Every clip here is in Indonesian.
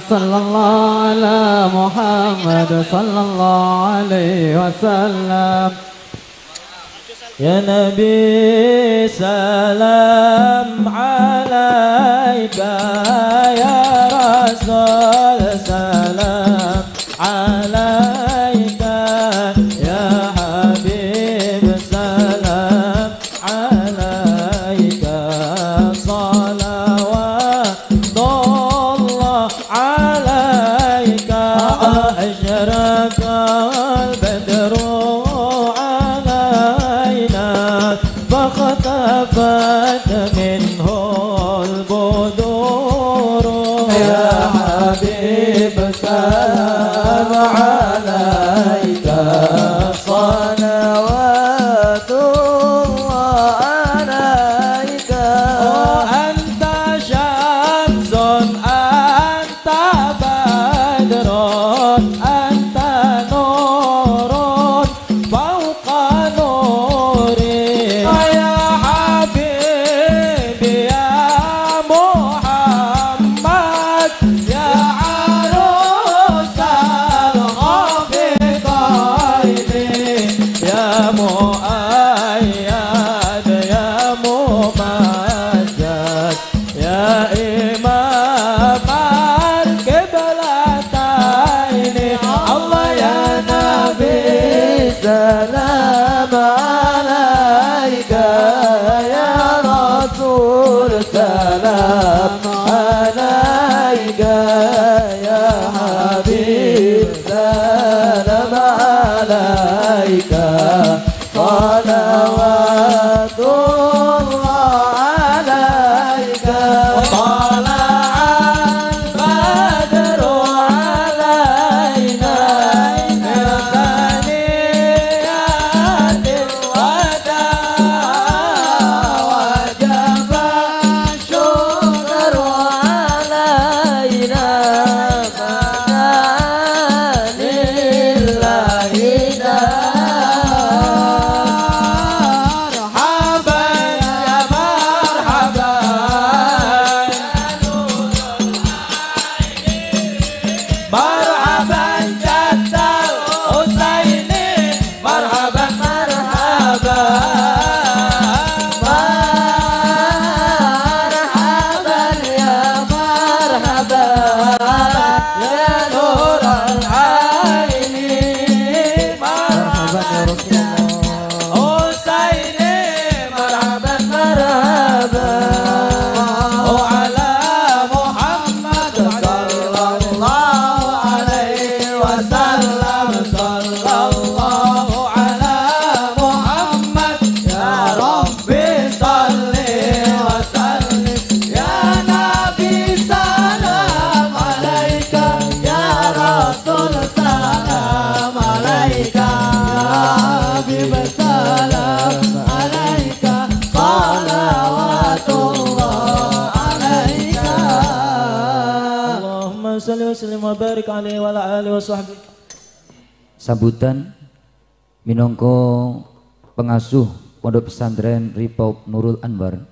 صلى الله على محمد صلى الله عليه وسلم يا نبي سلام عليك يا رسول سلام عليك يا حبيب سلام عليك صلوات الله عليك أشرق البدر فاختفت منه البدور يا حبيب سلام عليك صلوات الله عليك أنت شمس أنت بدر أنت نور فوق نوري سلام عليك يا رسول سلام عليك يا حبيب سلام عليك صلوات الله عليك طلع البدر علينا Sambutan minangka pengasuh Pondok Pesantren Ripaut Nurul Anwar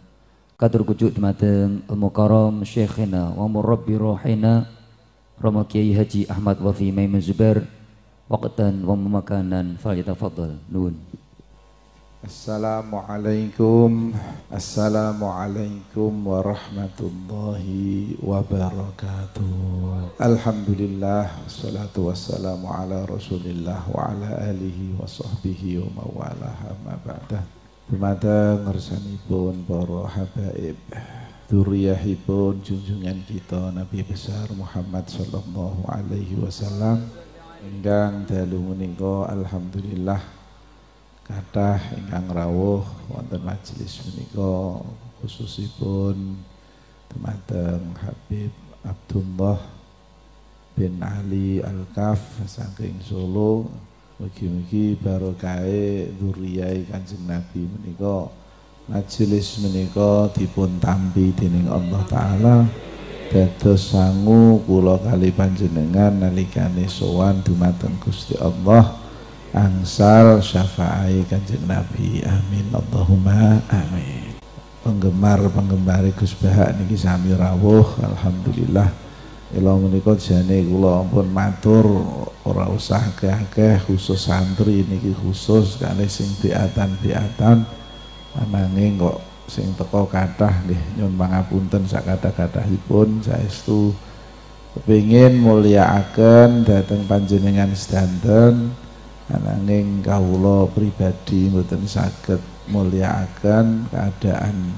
katur kujuk dumateng Al-Mukarram Syekhina wa Murabbi Rohina Rama Kiai Haji Ahmad Wafi Maimun Zubair waqtan wa makanan falyatafaddal nuwun. Assalamualaikum warahmatullahi wabarakatuh. Alhamdulillah wassalatu wassalamu ala rasulillah wa ala alihi wa sahbihi wa mawalah amma ba'dah. Dumateng ngersanipun para habaib dzurriyyahipun junjungan kita Nabi besar Muhammad sallallahu alaihi wasallam ingkang dalu menika alhamdulillah kathah ingkang rawuh wonten majelis menika khususipun dumateng Habib Abdullah bin Ali Al-Kaf saking Solo. Mugi-mugi barokahe dzurriyyah Kanjeng Nabi menika majelis menika dipun tampi dening Allah taala dados sangu kula kali panjenengan nalikane sowan dumateng Gusti Allah angsal syafaai Kanjeng Nabi. Amin Allahumma amin. Penggemar Gus Bahak niki sami rawuh alhamdulillah Ila menika jane kula ampun matur ora usah akeh-akeh khusus santri niki khusus kalih sing biatan-biatan ananging kok sing teko kathah nggih nyuwun pangapunten sakathah-kathahipun saestu kepingin mulyakaken dhateng panjenengan sedanten ananging kawula pribadi mboten saged mulyakaken keadaan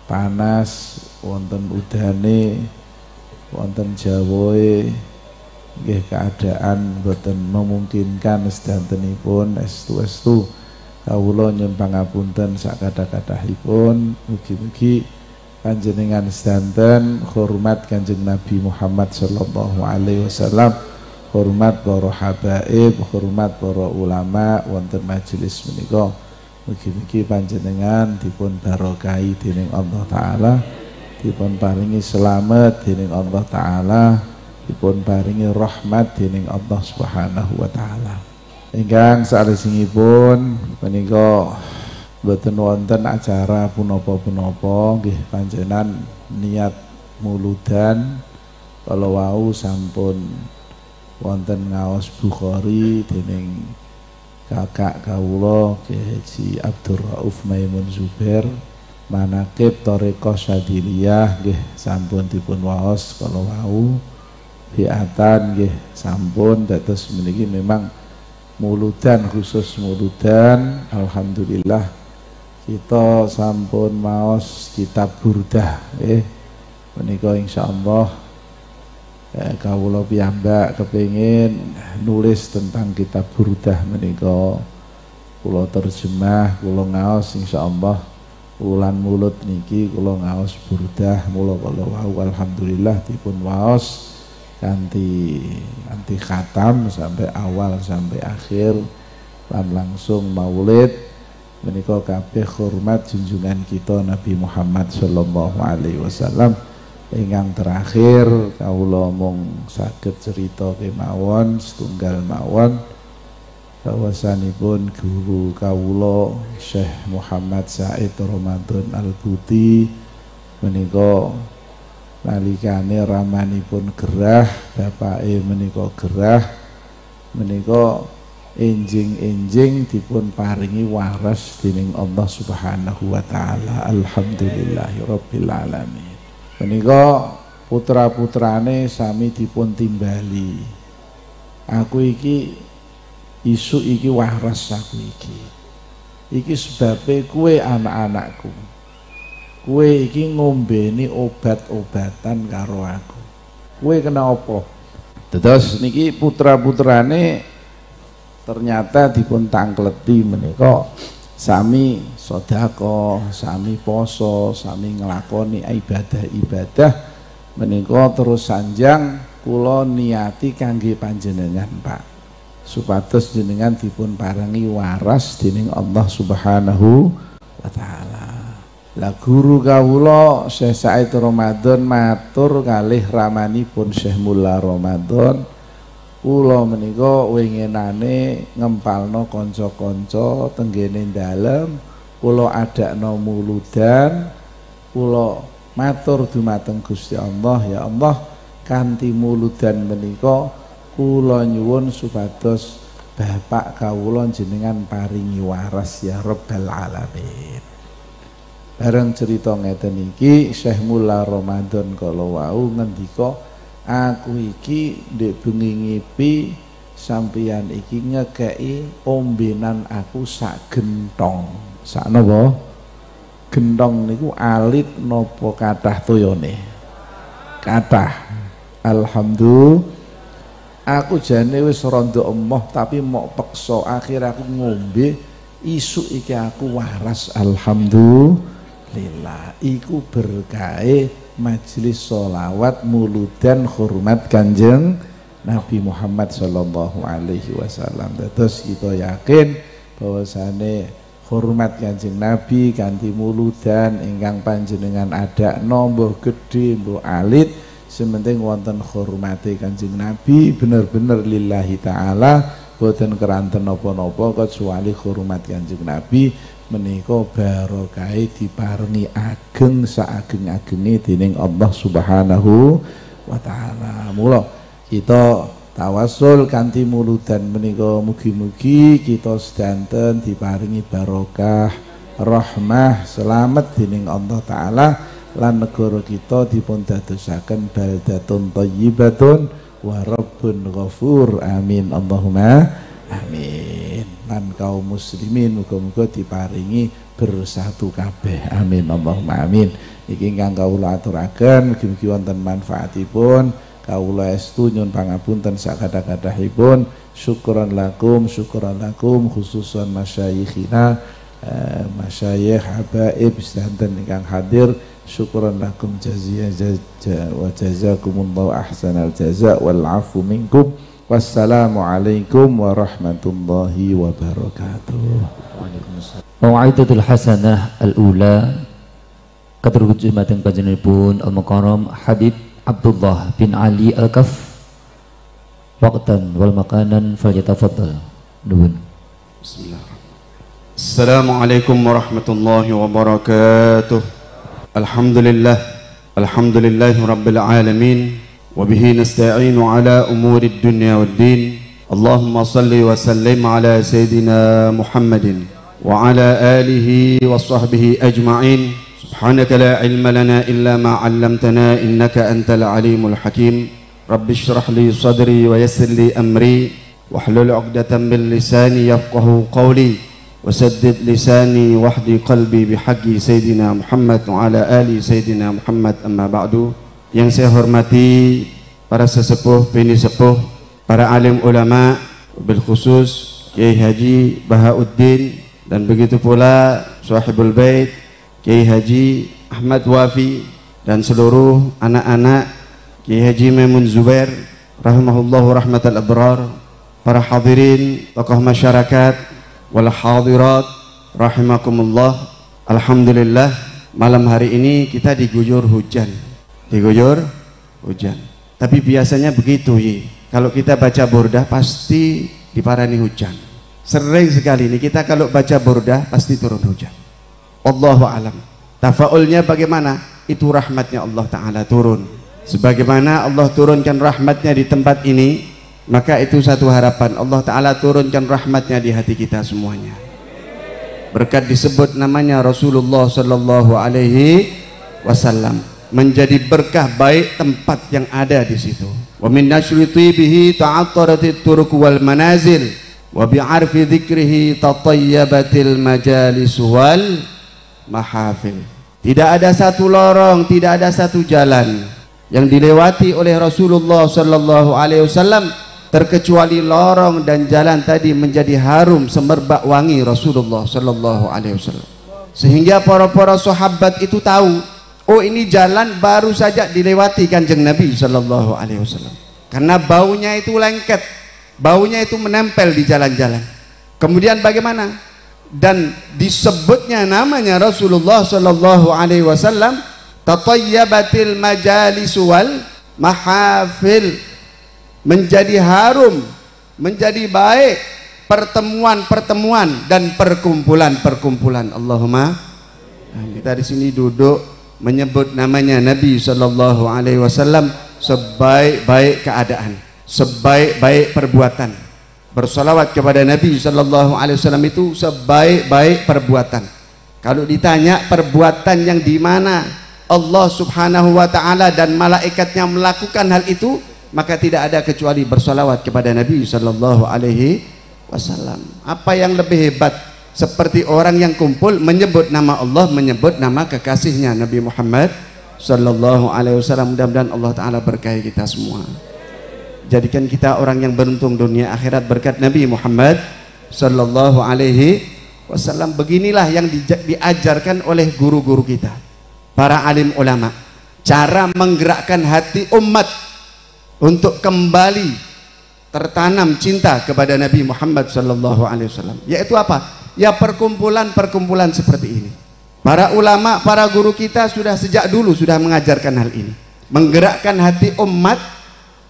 panas wonten udane wonten jawoe nggih keadaan boten memungkinkan sedantenipun estu-estu kawula nyuwun pangapunten sakatha-kathahipun mugi-mugi panjenengan sedanten hormat Kanjeng Nabi Muhammad sallallahu alaihi wasallam, hormat para habaib, hormat para ulama wonten majelis menika mugi-mugi panjenengan dipun barokahi dening Allah taala, dipun paringi selamat dening Allah taala, dipun paringi rahmat dening Allah Subhanahu wa taala. Ingkang salajengipun menika boten wonten acara punapa-punapa nggih panjenengan niat muludan kalau wau sampun wonten ngaos Bukhari dening kakak kawula Kyai Haji Abdul Rauf Maimun Zubair manaqib Thariqah Syadziliyah nggih sampun dipun waos kala wau biatan nggih sampun dados meniki memang muludan khusus muludan alhamdulillah kita sampun maos kitab Burdah menika insyaallah kawula piyambak kepengin nulis tentang kitab Burdah menika kula terjemah kula ngaos insyaallah wulan mulut niki kula ngaos Burdah mula kala wau alhamdulillah dipun waos kanthi khatam sampai awal sampai akhir lan langsung maulid menika kabeh hormat junjungan kita Nabi Muhammad sallallahu alaihi wasallam. Ingkang terakhir kawula mung saged cerita kemawon setunggal mawon bahwasanipun guru kawula Syekh Muhammad Said Ramadan Al-Buti menika nalikane ramanipun gerah bapake menika gerah menika enjing-enjing dipun paringi waras dening Allah Subhanahu wa taala. Alhamdulillahirabbil alamin. Menika putra-putrane sami dipun timbali. Aku iki isu iki waras aku iki. Iki sebabe kue anak-anakku. Kue iki ngombeni obat-obatan karo aku. Kue kena apa? Terus niki putra-putrane ternyata dipun tangkleti menika sami sedekah, sami poso, sami nglakoni ibadah-ibadah menika terus sanjang kula niati kangge panjenengan Pak supados jenengan dipun paringi waras dening Allah Subhanahu wa taala. Lah guru kawula Syekh Said Ramadan matur kalih ramanipun Syekh Mulla Ramadan kula menika winginane ngempalno kanca-kanca tenggene dalem kula adakno muludan kula matur dumateng Gusti Allah ya Allah kanthi muludan menika kula nyuwun supados bapak kawula jenengan paringi waras ya Rabbal alamin. Bareng cerita ngeten iki Syekh Mulla Ramadan kala wau ngendika aku iki ndek bengi ngipi sampeyan iki ngekeki ombenan aku sak gentong. Sak napa? Gentong niku alit napa kathah toyone? Kathah. Alhamdulillah. Aku jane wis rada emoh tapi mok peksa akhir aku ngombe isuk iki aku waras alhamdulillah. Iku berkahe majelis sholawat muludan hormat Kanjeng Nabi Muhammad sallallahu alaihi wasallam. Terus kita yakin bahwasane hormat Kanjeng Nabi kanthi muludan ingkang panjenengan adakno mbuh gedhe mbuh alit sementing wonten hormate Kanjeng Nabi bener-bener lillahi taala boten keranten napa-napa kecuali hormat Kanjeng Nabi menika barokah diparingi ageng saageng-agenge dening Allah Subhanahu wa taala. Mula kita tawasul kanthi muludan menika mugi-mugi kita sedanten diparingi barokah, rahmah, selamat dening Allah taala lan negara kita dipun dadosaken baldatun thayyibatun wa rabbun ghafur. Amin Allahumma amin. Lan kaum muslimin muga-muga diparingi bersatu kabeh. Amin Allahumma amin. Iki ingkang kawula aturaken mugi-mugi wonten manfaatipun. Kawula estu nyuwun pangapunten sakada-kadahipun. Syukran lakum khususan masyayikhina masyayikh habaib sedanten ingkang hadir. Syukran lakum wa jazakumullahu ahsanal jaza wal afu minkum. Wassalamualaikum warahmatullahi wabarakatuh. Mau'idatul hasanah al-ula katurguju mateng panjenenganipun al-mukarram Habib Abdullah bin Ali Al-Kaf. Waqtan wal makanan falyatafaddal. Nuwun. Bismillahirrahmanirrahim. Assalamualaikum warahmatullahi wabarakatuh. Alhamdulillahi rabbil alamin wa bihi nasta'inu ala umuri dunya waddin. Allahumma salli wa sallim ala sayyidina Muhammadin wa ala alihi wa sahbihi ajma'in. Subhanaka la ilma lana illa ma 'allamtana innaka antal alimul hakim. Rabbi shrah li sadri wa yassir li amri wahlul 'uqdatam min lisani yafqahu qawli. Wasaddid lisani wahdi qalbi bihaqqi Sayyidina Muhammad wa ala ali Sayyidina Muhammad, amma ba'du. Yang saya hormati para sesepuh, bini sepuh, para alim ulama, bil khusus Kiai Haji Bahauddin, dan begitu pula Sahibul Bait Kiai Haji Ahmad Wafi, dan seluruh anak-anak Kiai Haji Maimun Zubair rahimahullahu rahmatal abrar, para hadirin, tokoh masyarakat wal hadirat rahimakumullah. Alhamdulillah malam hari ini kita diguyur hujan. Tapi biasanya begitu kalau kita baca burdah pasti diparani hujan. Sering sekali ini kita kalau baca burdah pasti turun hujan. Allahu alam. Tafaulnya bagaimana? Itu rahmatnya Allah Ta'ala turun. Sebagaimana Allah turunkan rahmatnya di tempat ini, maka itu satu harapan, Allah Ta'ala turunkan rahmatnya di hati kita semuanya. Berkat disebut namanya Rasulullah Sallallahu Alaihi Wasallam, menjadi berkah baik tempat yang ada di situ. Wa min nashri tibihi ta'attaratit turuq wal manazil wa bi'arfi dzikrihi tatayyabatil majalis wal mahafil. Tidak ada satu lorong, tidak ada satu jalan yang dilewati oleh Rasulullah Sallallahu Alaihi Wasallam terkecuali lorong dan jalan tadi menjadi harum semerbak wangi Rasulullah Sallallahu Alaihi Wasallam, sehingga para sahabat itu tahu, oh ini jalan baru saja dilewati Kanjeng Nabi Sallallahu Alaihi Wasallam, karena baunya itu lengket, baunya itu menempel di jalan-jalan. Kemudian bagaimana? Dan disebutnya namanya Rasulullah Sallallahu Alaihi Wasallam, tatayyabatil majalis wal mahafil, menjadi harum, menjadi baik pertemuan-pertemuan dan perkumpulan-perkumpulan. Allahumma. Kita di sini duduk menyebut namanya Nabi Sallallahu Alaihi Wasallam sebaik-baik keadaan, sebaik-baik perbuatan. Bersolawat kepada Nabi Sallallahu Alaihi Wasallam itu sebaik-baik perbuatan. Kalau ditanya perbuatan yang di mana Allah Subhanahu Wa Taala dan malaikatnya melakukan hal itu, maka tidak ada kecuali bersolawat kepada Nabi Sallallahu Alaihi Wasallam. Apa yang lebih hebat seperti orang yang kumpul menyebut nama Allah, menyebut nama kekasihnya Nabi Muhammad Sallallahu Alaihi Wasallam. Mudah-mudahan Allah Ta'ala berkahi kita semua, jadikan kita orang yang beruntung dunia akhirat berkat Nabi Muhammad Sallallahu Alaihi Wasallam. Beginilah yang diajarkan oleh guru-guru kita, para alim ulama, cara menggerakkan hati umat untuk kembali tertanam cinta kepada Nabi Muhammad Sallallahu Alaihi Wasallam. Yaitu apa? Ya perkumpulan-perkumpulan seperti ini. Para ulama, para guru kita sudah sejak dulu sudah mengajarkan hal ini, menggerakkan hati umat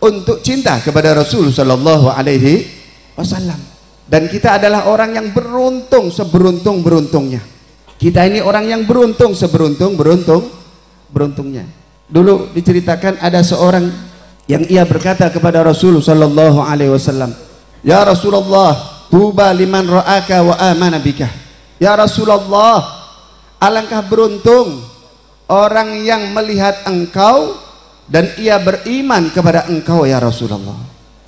untuk cinta kepada Rasul Sallallahu Alaihi Wasallam. Dan kita adalah orang yang beruntung seberuntung-beruntungnya. Kita ini orang yang beruntung seberuntung-beruntungnya. Dulu diceritakan ada seorang yang ia berkata kepada Rasul sallallahu alaihi wasallam, "Ya Rasulullah, tuba liman ra'aka wa amana bika." Ya Rasulullah, alangkah beruntung orang yang melihat engkau dan ia beriman kepada engkau ya Rasulullah.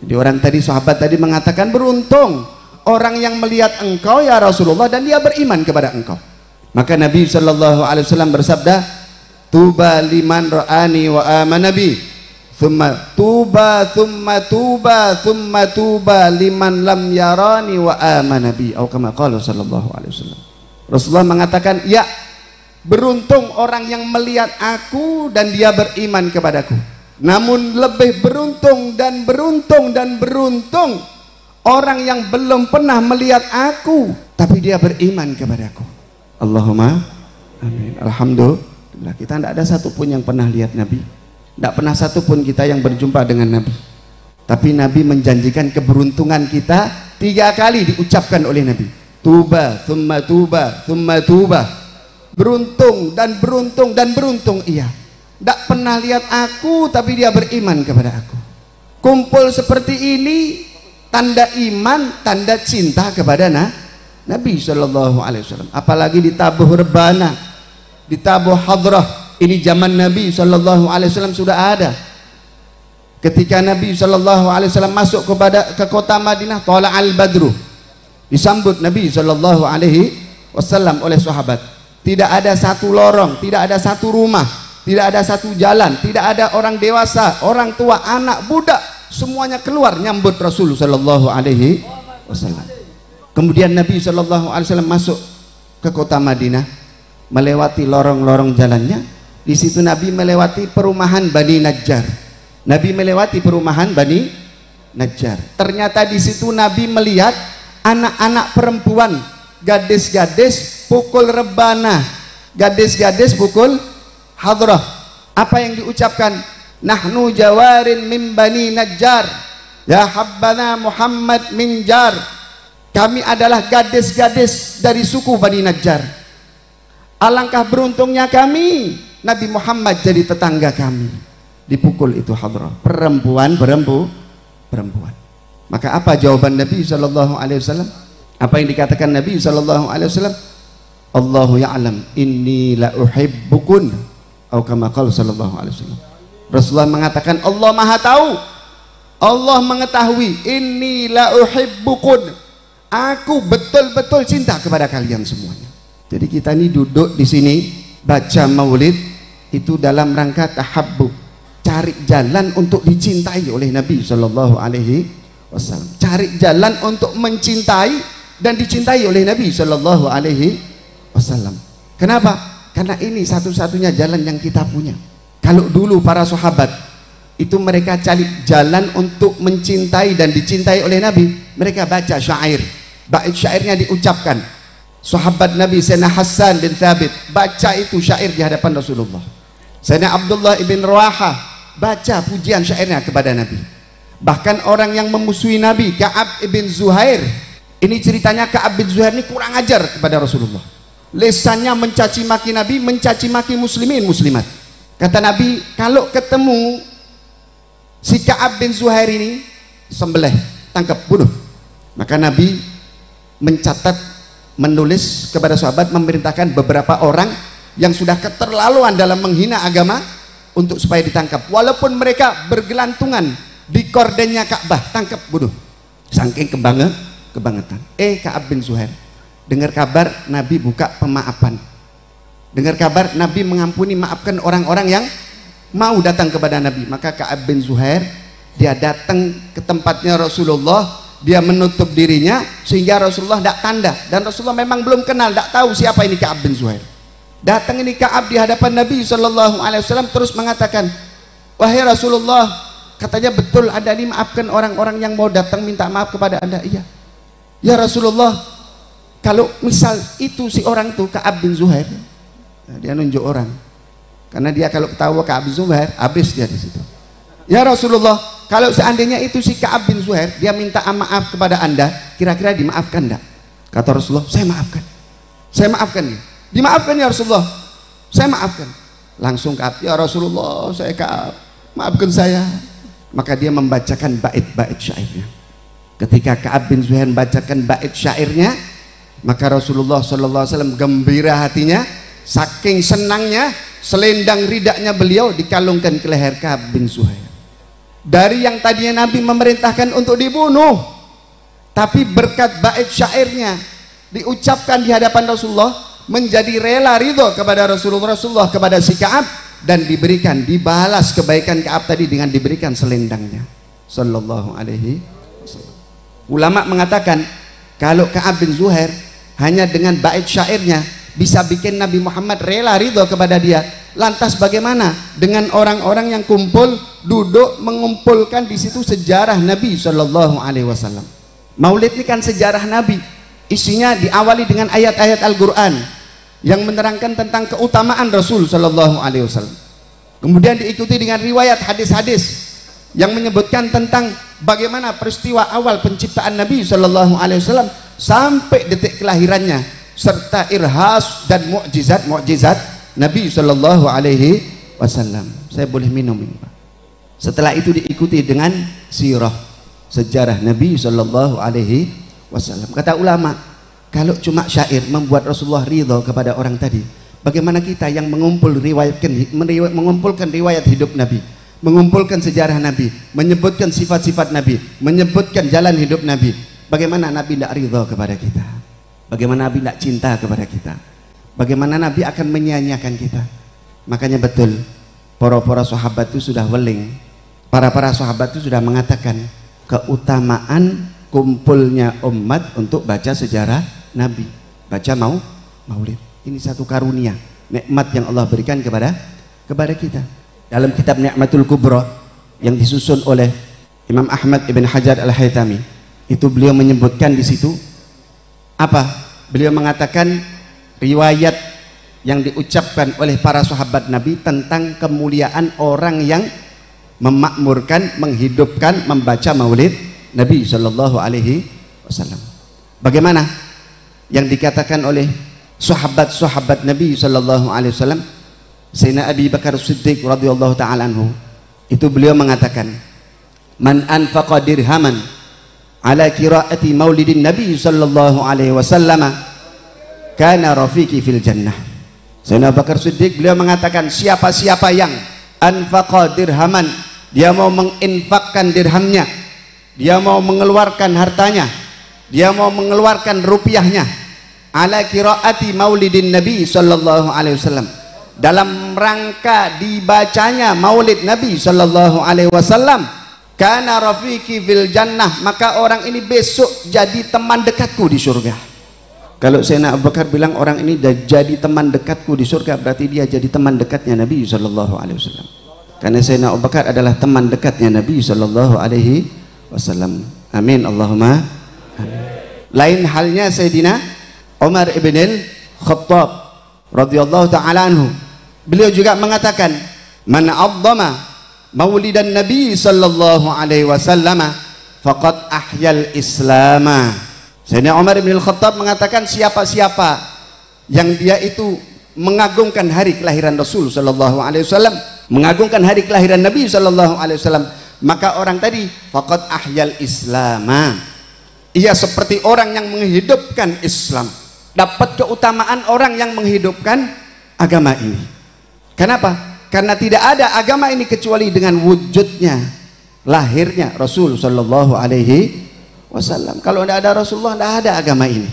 Jadi orang tadi, sahabat tadi mengatakan beruntung orang yang melihat engkau ya Rasulullah dan dia beriman kepada engkau. Maka Nabi sallallahu alaihi wasallam bersabda, "Tuba liman ra'ani wa amana bi." Thumma tuba liman lam yarani wa amana bi, atau kama qala sallallahu alaihi wasallam. Rasulullah mengatakan, ya, beruntung orang yang melihat aku dan dia beriman kepadaku. Namun lebih beruntung dan beruntung orang yang belum pernah melihat aku tapi dia beriman kepadaku. Allahumma amin. Alhamdulillah, kita tidak ada satupun yang pernah lihat Nabi. Tidak pernah satupun kita yang berjumpa dengan Nabi. Tapi Nabi menjanjikan keberuntungan kita 3 kali diucapkan oleh Nabi. Tuba, thumma tuba, thumma tuba. Beruntung dan beruntung ia. Tidak pernah lihat aku tapi dia beriman kepada aku. Kumpul seperti ini tanda iman, tanda cinta kepada Nabi sallallahu alaihi wasallam. Apalagi ditabuh rebana, ditabuh hadrah. Ini zaman Nabi sallallahu alaihi wasallam sudah ada. Ketika Nabi sallallahu alaihi wasallam masuk ke kota Madinah, tala al-badru. Disambut Nabi sallallahu alaihi wasallam oleh sahabat. Tidak ada satu lorong, tidak ada satu rumah, tidak ada satu jalan, tidak ada orang dewasa, orang tua, anak, budak, semuanya keluar nyambut Rasul sallallahu alaihi wasallam. Kemudian Nabi sallallahu alaihi wasallam masuk ke kota Madinah, melewati lorong-lorong jalannya. Di situ Nabi melewati perumahan Bani Najjar. Nabi melewati perumahan Bani Najjar. Ternyata di situ Nabi melihat anak-anak perempuan, gadis-gadis pukul rebana, gadis-gadis pukul hadrah. Apa yang diucapkan? Nahnu jawarin min Bani Najjar, ya habbana Muhammad min Jar. Kami adalah gadis-gadis dari suku Bani Najjar. Alangkah beruntungnya kami, Nabi Muhammad jadi tetangga kami. Dipukul itu hadrah, perempuan. Maka apa jawaban Nabi sallallahu alaihi wasallam? Apa yang dikatakan Nabi sallallahu alaihi wasallam? Allahu ya'lam inni la uhibbukun, atau kama qala sallallahu alaihi wasallam. Rasulullah mengatakan Allah Maha tahu, Allah mengetahui, inni la uhibbukun, aku betul-betul cinta kepada kalian semuanya. Jadi kita ini duduk di sini baca maulid itu dalam rangka tahabbub, cari jalan untuk dicintai oleh Nabi sallallahu alaihi wasallam, cari jalan untuk mencintai dan dicintai oleh Nabi sallallahu alaihi wasallam. Kenapa? Karena ini satu-satunya jalan yang kita punya. Kalau dulu para sahabat itu mereka cari jalan untuk mencintai dan dicintai oleh Nabi, mereka baca syair, bait syairnya diucapkan. Sahabat Nabi Sayyidina Hassan bin Thabit baca itu syair di hadapan Rasulullah. Sayyidina Abdullah ibn Rawaha baca pujian syairnya kepada Nabi. Bahkan orang yang memusuhi Nabi, Ka'ab ibn Zuhair, ini ceritanya Ka'ab bin Zuhair ini kurang ajar kepada Rasulullah. Lesannya mencaci maki Nabi, mencaci maki muslimin muslimat. Kata Nabi, kalau ketemu si Ka'ab bin Zuhair ini, sembelih, tangkap, bunuh. Maka Nabi mencatat, menulis kepada sahabat, memerintahkan beberapa orang yang sudah keterlaluan dalam menghina agama untuk supaya ditangkap, walaupun mereka bergelantungan di kordennya Ka'bah, tangkap, bunuh. Saking kebangetan. Ka'ab bin Zuhair dengar kabar Nabi buka pemaafan, dengar kabar Nabi mengampuni, maafkan orang-orang yang mau datang kepada Nabi. Maka Ka'ab bin Zuhair dia datang ke tempatnya Rasulullah, dia menutup dirinya sehingga Rasulullah tidak tanda, dan Rasulullah memang belum kenal, tidak tahu siapa ini Ka'ab bin Zuhair. Datang ini Ka'ab di hadapan Nabi sallallahu alaihi wasallam terus mengatakan, wahai Rasulullah, katanya betul Anda ini maafkan orang-orang yang mau datang minta maaf kepada Anda. Iya. Ya Rasulullah, kalau misal itu si orang tuh Ka'ab bin Zuhair, nah, dia nunjuk orang, karena dia kalau ketawa Ka'ab bin Zuhair habis dia di situ. Ya Rasulullah, kalau seandainya itu si Ka'ab bin Zuhair, dia minta maaf kepada Anda, kira-kira dimaafkan enggak? Kata Rasulullah, saya maafkan dia. Dimaafkan ya Rasulullah, saya maafkan. Langsung Ka'ab, ya Rasulullah, saya Ka'ab, maafkan saya. maka dia membacakan bait-bait syairnya. Ketika Ka'ab bin Zuhair membacakan bait syairnya, maka Rasulullah SAW gembira hatinya, saking senangnya selendang ridaknya beliau dikalungkan ke leher Ka'ab bin Zuhair. Dari yang tadinya Nabi memerintahkan untuk dibunuh, tapi berkat bait syairnya diucapkan di hadapan Rasulullah, menjadi rela ridho kepada Rasulullah kepada si Ka'ab, dan dibalas kebaikan Ka'ab tadi dengan diberikan selendangnya sallallahu alaihi wasallam. Ulama mengatakan kalau Ka'ab bin Zuhair hanya dengan bait syairnya bisa bikin Nabi Muhammad rela ridho kepada dia, lantas bagaimana dengan orang-orang yang kumpul duduk mengumpulkan di situ sejarah Nabi sallallahu alaihi wasallam. Maulid ini kan sejarah Nabi, isinya diawali dengan ayat-ayat Al-Quran yang menerangkan tentang keutamaan Rasul sallallahu alaihi wasallam. Kemudian diikuti dengan riwayat hadis-hadis yang menyebutkan tentang bagaimana peristiwa awal penciptaan Nabi sallallahu alaihi wasallam sampai detik kelahirannya, serta irhas dan mukjizat Nabi sallallahu alaihi wasallam. Saya boleh minum ini, Pak? Setelah itu diikuti dengan sirah, sejarah Nabi sallallahu alaihi wasallam. Kata ulama, kalau cuma syair membuat Rasulullah ridho kepada orang tadi, bagaimana kita yang mengumpulkan riwayat hidup Nabi, mengumpulkan sejarah Nabi, menyebutkan sifat-sifat Nabi, menyebutkan jalan hidup Nabi, bagaimana Nabi tidak ridho kepada kita, bagaimana Nabi tidak cinta kepada kita, bagaimana Nabi akan menyia-nyiakan kita. Makanya betul para sahabat itu sudah weling, para sahabat itu sudah mengatakan keutamaan kumpulnya umat untuk baca sejarah Nabi, baca maulid. Ini satu karunia, nikmat yang Allah berikan kepada kita. Dalam kitab Ni'matul Kubra yang disusun oleh Imam Ahmad Ibn Hajar Al-Haytami, itu beliau menyebutkan di situ apa? Beliau mengatakan riwayat yang diucapkan oleh para sahabat Nabi tentang kemuliaan orang yang memakmurkan, menghidupkan, membaca maulid Nabi sallallahu alaihi wasallam. Bagaimana yang dikatakan oleh sahabat-sahabat Nabi sallallahu alaihi wasallam? Sayyidina Abi Bakar Siddiq radhiyallahu taala anhu, itu beliau mengatakan, "Man anfaqa dirhaman ala qiraati maulidin Nabi sallallahu alaihi wasallam kana rafiqi fil jannah." Sayyidina Abu Bakar Siddiq beliau mengatakan, siapa-siapa yang anfaqa dirhaman, dia mau menginfakkan dirhamnya, dia mau mengeluarkan hartanya, dia mau mengeluarkan rupiahnya, ala qiraati maulidin Nabi sallallahu alaihi wasallam, dalam rangka dibacanya maulid Nabi sallallahu alaihi wasallam, kana rafiqi fil jannah, maka orang ini besok jadi teman dekatku di surga. Kalau Sayyidina Abu Bakar bilang orang ini jadi teman dekatku di surga, berarti dia jadi teman dekatnya Nabi sallallahu alaihi wasallam. Karena Sayyidina Abu Bakar adalah teman dekatnya Nabi sallallahu alaihi wasallam. Amin Allahumma amin. Lain halnya Sayyidina Umar ibn al-Khattab radhiyallahu ta'ala anhu, beliau juga mengatakan, man 'azzama maulidan Nabi sallallahu alaihi wasallam faqad ahyal islama. Sayyidina Umar ibn al-Khattab mengatakan, siapa-siapa yang dia itu mengagungkan hari kelahiran Rasul sallallahu alaihi wasallam, mengagungkan hari kelahiran Nabi sallallahu alaihi wasallam, maka orang tadi faqad ahyal islama, ia seperti orang yang menghidupkan Islam, dapat keutamaan orang yang menghidupkan agama ini. Kenapa? Karena tidak ada agama ini kecuali dengan wujudnya, lahirnya Rasul sallallahu alaihi wasallam. Kalau tidak ada Rasulullah, tidak ada agama ini.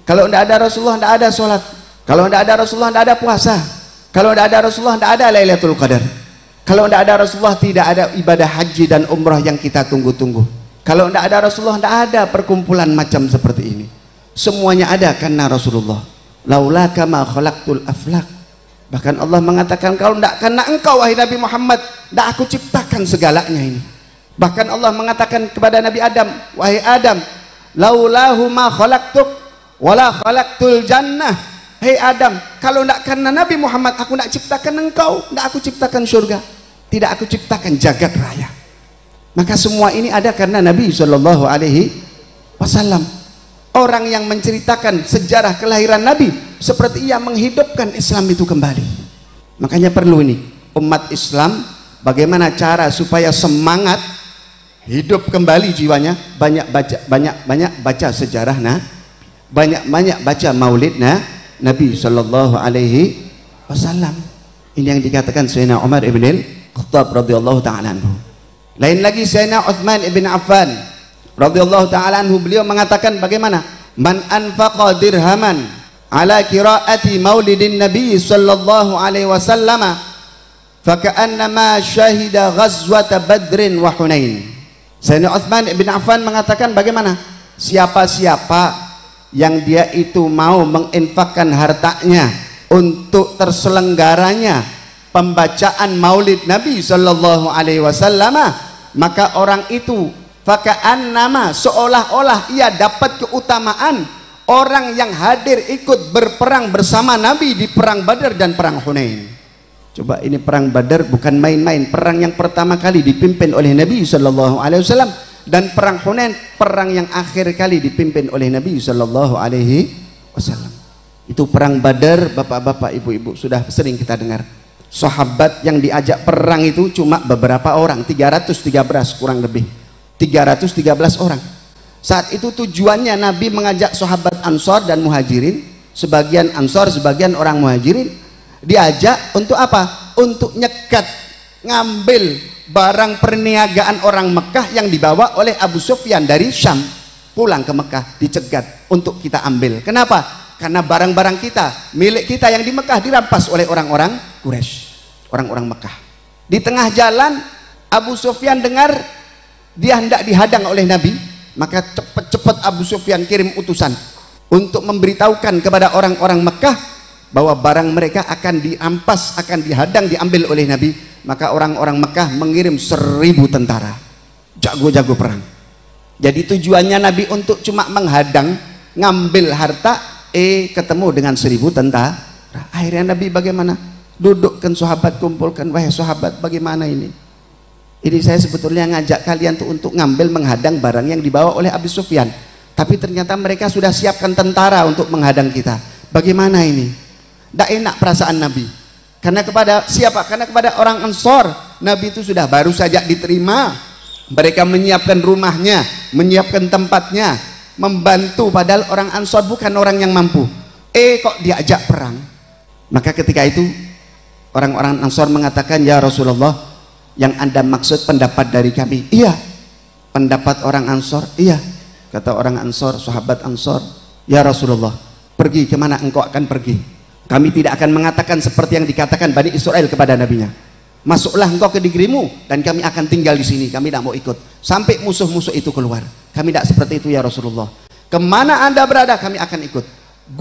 Kalau tidak ada Rasulullah, tidak ada sholat. Kalau tidak ada Rasulullah, tidak ada puasa. Kalau tidak ada Rasulullah, tidak ada Lailatul Qadar. Kalau tidak ada Rasulullah, tidak ada ibadah haji dan umrah yang kita tunggu-tunggu. Kalau tidak ada Rasulullah, tidak ada perkumpulan macam seperti ini. Semuanya ada karena Rasulullah. Laulaka ma khalaqtul aflaq. Bahkan Allah mengatakan, kalau tidak karena engkau wahai Nabi Muhammad, tidak aku ciptakan segalanya ini. Bahkan Allah mengatakan kepada Nabi Adam, wahai Adam, laulahu ma khalaqtuk wala khalaqtul jannah. Hei Adam, kalau tidak karena Nabi Muhammad, aku tidak ciptakan engkau, tidak aku ciptakan surga, tidak aku ciptakan jagat raya. Maka semua ini ada karena Nabi sallallahu alaihi wasallam. Orang yang menceritakan sejarah kelahiran Nabi seperti ia menghidupkan Islam itu kembali. Makanya perlu ini umat Islam, bagaimana cara supaya semangat hidup kembali jiwanya, banyak baca sejarah banyak baca maulid Nabi sallallahu alaihi wasallam. Ini yang dikatakan Sayyidina Umar ibn al-Khattab radhiyallahu taala anhu. Lain lagi Sayyidina Utsman ibn Affan radhiyallahu taala anhu, beliau mengatakan bagaimana? Man anfaqa dirhaman ala qiraati maulidin Nabi sallallahu alaihi wasallam faka'annama syahida ghazwata Badrin wa Hunain. Sayyidina Utsman ibn Affan mengatakan bagaimana? Siapa-siapa yang dia itu mau menginfakkan hartanya untuk terselenggaranya pembacaan maulid Nabi sallallahu alaihi wasallam, maka orang itu faka'annama, seolah-olah ia dapat keutamaan orang yang hadir ikut berperang bersama Nabi di perang Badar dan perang Hunain. Coba, ini perang Badar bukan main-main, perang yang pertama kali dipimpin oleh Nabi sallallahu alaihi wasallam, dan perang Hunain perang yang akhir kali dipimpin oleh Nabi sallallahu alaihi wasallam. Itu perang Badar, bapak-bapak, ibu-ibu, sudah sering kita dengar. Sahabat yang diajak perang itu cuma beberapa orang, 313 kurang lebih, 313 orang. Saat itu tujuannya Nabi mengajak sahabat Ansor dan Muhajirin, sebagian Ansor, sebagian orang Muhajirin, diajak untuk apa? Untuk nyekat, ngambil barang perniagaan orang Mekah yang dibawa oleh Abu Sufyan dari Syam pulang ke Mekah, dicegat untuk kita ambil. Kenapa? Karena barang-barang kita, milik kita yang di Mekah dirampas oleh orang-orang Quraisy, orang-orang Mekah. Di tengah jalan Abu Sufyan dengar dia hendak dihadang oleh Nabi, maka cepat-cepat Abu Sufyan kirim utusan untuk memberitahukan kepada orang-orang Mekah bahwa barang mereka akan dirampas, akan dihadang, diambil oleh Nabi. Maka orang-orang Mekah mengirim 1000 tentara, jago-jago perang. Jadi tujuannya Nabi untuk cuma menghadang, ngambil harta, ketemu dengan 1000 tentara. Akhirnya Nabi bagaimana? Dudukkan sahabat, kumpulkan, wahai sahabat, bagaimana ini? Ini saya sebetulnya ngajak kalian tuh untuk ngambil, menghadang barang yang dibawa oleh Abu Sufyan, tapi ternyata mereka sudah siapkan tentara untuk menghadang kita. Bagaimana ini? Tidak enak perasaan Nabi. Karena kepada siapa? Karena kepada orang Ansor, Nabi itu sudah baru saja diterima. Mereka menyiapkan rumahnya, menyiapkan tempatnya, membantu, padahal orang Ansor bukan orang yang mampu. Kok diajak perang? Maka ketika itu orang-orang Ansor mengatakan, ya Rasulullah, yang Anda maksud pendapat dari kami? Iya, pendapat orang Ansor. Iya, kata orang Ansor, sahabat Ansor, ya Rasulullah, pergi kemana engkau akan pergi? Kami tidak akan mengatakan seperti yang dikatakan Bani Israel kepada nabinya. Masuklah engkau ke negerimu dan kami akan tinggal di sini. Kami tidak mau ikut sampai musuh-musuh itu keluar. Kami tidak seperti itu ya Rasulullah. Kemana Anda berada kami akan ikut.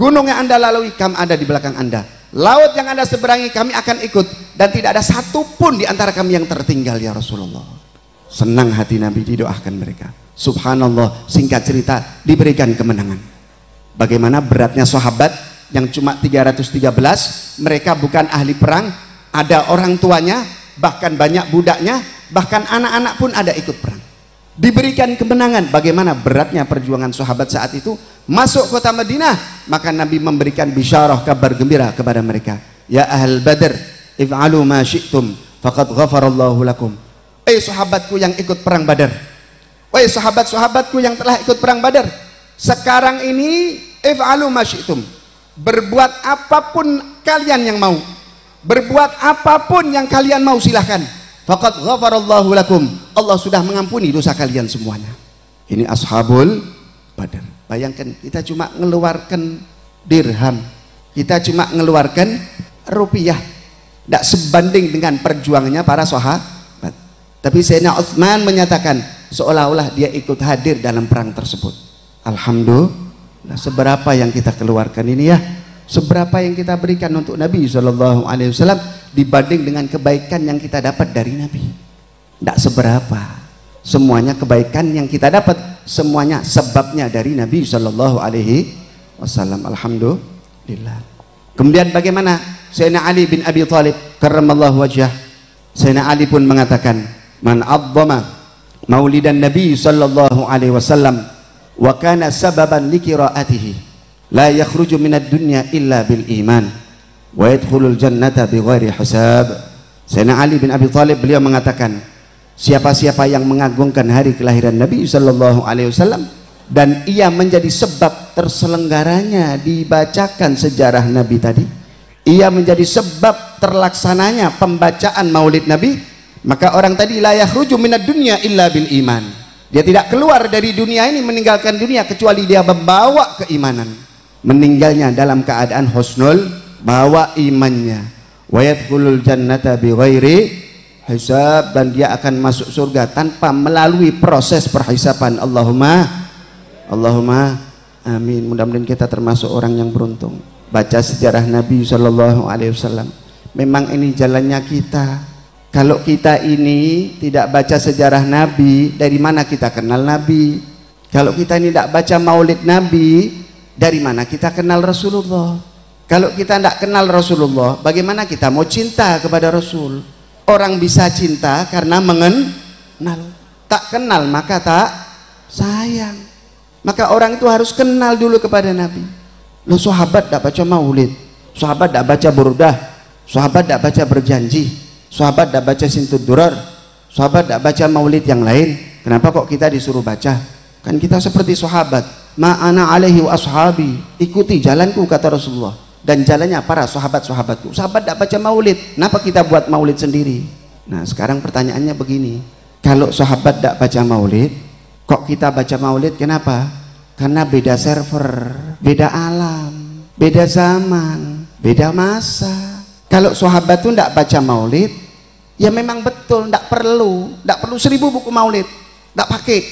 Gunung yang Anda lalui kami ada di belakang Anda. Laut yang Anda seberangi kami akan ikut. Dan tidak ada satupun di antara kami yang tertinggal ya Rasulullah. Senang hati Nabi, didoakan mereka. Subhanallah, singkat cerita diberikan kemenangan. Bagaimana beratnya sahabat yang cuma 313, mereka bukan ahli perang, ada orang tuanya, bahkan banyak budaknya, bahkan anak-anak pun ada ikut perang. Diberikan kemenangan. Bagaimana beratnya perjuangan sahabat saat itu. Masuk kota Madinah, maka Nabi memberikan bisyarah, kabar gembira kepada mereka. Ya ahl Badr, if'alu ma syi'tum faqad ghafarallahu lakum. Sahabatku yang ikut perang Badar, sahabat-sahabatku yang telah ikut perang Badar, sekarang ini if'alu ma syi'tum, berbuat apapun kalian yang mau, berbuat apapun yang kalian mau, silahkan. Faqad ghafarallahu lakum, Allah sudah mengampuni dosa kalian semuanya. Ini ashabul Badar. Bayangkan, kita cuma mengeluarkan dirham, kita cuma mengeluarkan rupiah, tidak sebanding dengan perjuangannya para sahabat. Tapi Sayyidina Utsman menyatakan seolah-olah dia ikut hadir dalam perang tersebut. Alhamdulillah, seberapa yang kita keluarkan ini ya, seberapa yang kita berikan untuk Nabi SAW dibanding dengan kebaikan yang kita dapat dari Nabi. Tidak seberapa. Semuanya kebaikan yang kita dapat, semuanya sebabnya dari Nabi SAW. Alhamdulillah. Kemudian bagaimana Sayyidina Ali bin Abi Thalib karramallahu wajhah, Sayyidina Ali pun mengatakan, man azzama maulidan Nabi sallallahu alaihi wasallam wa kana sababan liqiraatihi la yakhruju minad dunya illa bil iman wa yadkhulul jannata bighairi hisab. Sayyidina Ali bin Abi Thalib beliau mengatakan, siapa-siapa yang mengagungkan hari kelahiran Nabi sallallahu alaihi wasallam dan ia menjadi sebab terselenggaranya dibacakan sejarah Nabi tadi, ia menjadi sebab terlaksananya pembacaan Maulid Nabi, maka orang tadi la yakhruju minad dunya illa bil iman. Dia tidak keluar dari dunia ini, meninggalkan dunia, kecuali dia membawa keimanan. Meninggalnya dalam keadaan husnul, bawa imannya. Wa yadkhulul jannata bighairi hisab, dan dia akan masuk surga tanpa melalui proses perhisaban. Allahumma amin. Mudah-mudahan kita termasuk orang yang beruntung. Baca sejarah Nabi sallallahu alaihi wasallam. Memang ini jalannya kita. Kalau kita ini tidak baca sejarah Nabi, dari mana kita kenal Nabi? Kalau kita ini tidak baca Maulid Nabi, dari mana kita kenal Rasulullah? Kalau kita tidak kenal Rasulullah, bagaimana kita mau cinta kepada Rasul? Orang bisa cinta karena mengenal. Tak kenal maka tak sayang. Maka orang itu harus kenal dulu kepada Nabi. Loh, sahabat tidak baca Maulid, sahabat tidak baca burdah, sahabat tidak baca berjanji, sahabat tidak baca sintud durar, sahabat tidak baca Maulid yang lain. Kenapa kok kita disuruh baca? Kan kita seperti sahabat. Ma'ana alaihi wa ashabi, ikuti jalanku kata Rasulullah dan jalannya para sahabat-sahabatku. Sahabat tidak baca Maulid, kenapa kita buat Maulid sendiri? Nah, sekarang pertanyaannya begini, kalau sahabat tidak baca Maulid, kok kita baca Maulid? Kenapa? Karena beda server, beda alam, beda zaman, beda masa. Kalau sahabat itu tidak baca Maulid, ya memang betul, tidak perlu 1000 buku Maulid, tidak pakai,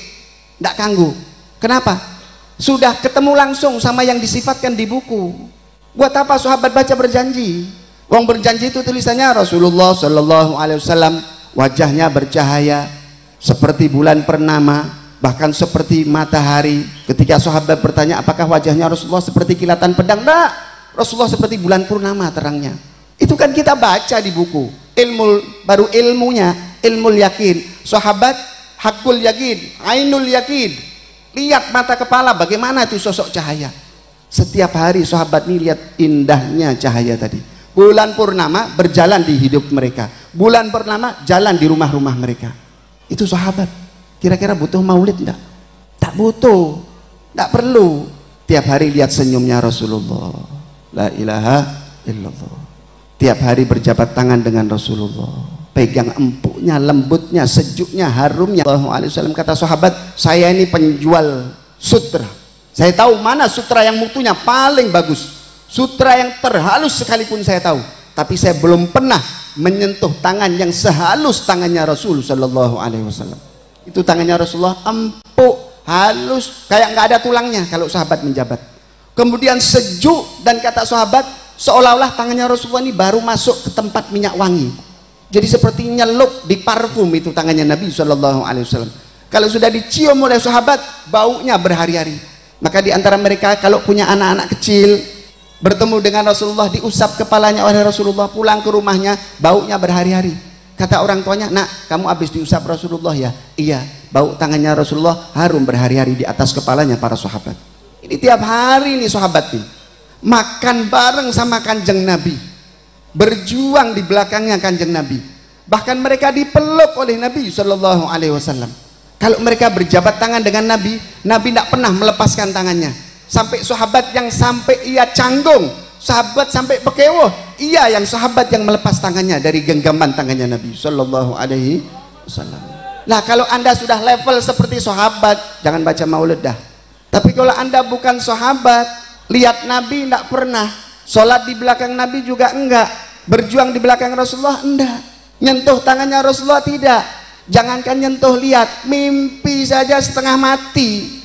tidak kanggu. Kenapa? Sudah ketemu langsung sama yang disifatkan di buku. Buat apa sahabat baca berjanji? Wong berjanji itu tulisannya Rasulullah sallallahu alaihi wasallam wajahnya bercahaya seperti bulan purnama, bahkan seperti matahari. Ketika sahabat bertanya apakah wajahnya Rasulullah seperti kilatan pedang? Enggak, Rasulullah seperti bulan purnama terangnya. Itu kan kita baca di buku. Baru ilmunya, ilmul yakin. Sahabat hakul yakin, ainul yakin. Lihat mata kepala bagaimana itu sosok cahaya. Setiap hari sahabat ini lihat indahnya cahaya tadi. Bulan purnama berjalan di hidup mereka, bulan purnama jalan di rumah-rumah mereka. Itu sahabat. Kira-kira butuh Maulid enggak? Tak butuh, tak perlu. Tiap hari lihat senyumnya Rasulullah, la ilaha illallah. Tiap hari berjabat tangan dengan Rasulullah, pegang empuknya, lembutnya, sejuknya, harumnya. Sallallahu alaihi wasallam kata sahabat, saya ini penjual sutra. Saya tahu mana sutra yang mutunya paling bagus, sutra yang terhalus sekalipun saya tahu. Tapi saya belum pernah menyentuh tangan yang sehalus tangannya Rasul sallallahu alaihi wasallam. Itu tangannya Rasulullah empuk, halus, kayak nggak ada tulangnya kalau sahabat menjabat. Kemudian sejuk, dan kata sahabat seolah-olah tangannya Rasulullah ini baru masuk ke tempat minyak wangi. Jadi seperti nyelup di parfum itu tangannya Nabi sallallahu alaihi wasallam. Kalau sudah dicium oleh sahabat, baunya berhari-hari. Maka di antara mereka kalau punya anak-anak kecil bertemu dengan Rasulullah, diusap kepalanya oleh Rasulullah, pulang ke rumahnya baunya berhari-hari. Kata orang tuanya, nak kamu habis diusap Rasulullah ya? Iya, bau tangannya Rasulullah harum berhari-hari di atas kepalanya para sahabat. Ini tiap hari nih sahabat nih makan bareng sama kanjeng Nabi, berjuang di belakangnya kanjeng Nabi. Bahkan mereka dipeluk oleh Nabi sallallahu alaihi wasallam. Kalau mereka berjabat tangan dengan Nabi, Nabi tidak pernah melepaskan tangannya. Sampai sahabat yang sampai ia canggung, sahabat sampai pekewoh, ia yang sahabat yang melepas tangannya dari genggaman tangannya Nabi sallallahu alaihi wasallam. Lah kalau anda sudah level seperti sahabat, jangan baca Maulid dah. Tapi kalau anda bukan sahabat, lihat Nabi tidak pernah, sholat di belakang Nabi juga enggak, berjuang di belakang Rasulullah enggak, nyentuh tangannya Rasulullah tidak. Jangankan nyentuh, lihat, mimpi saja setengah mati.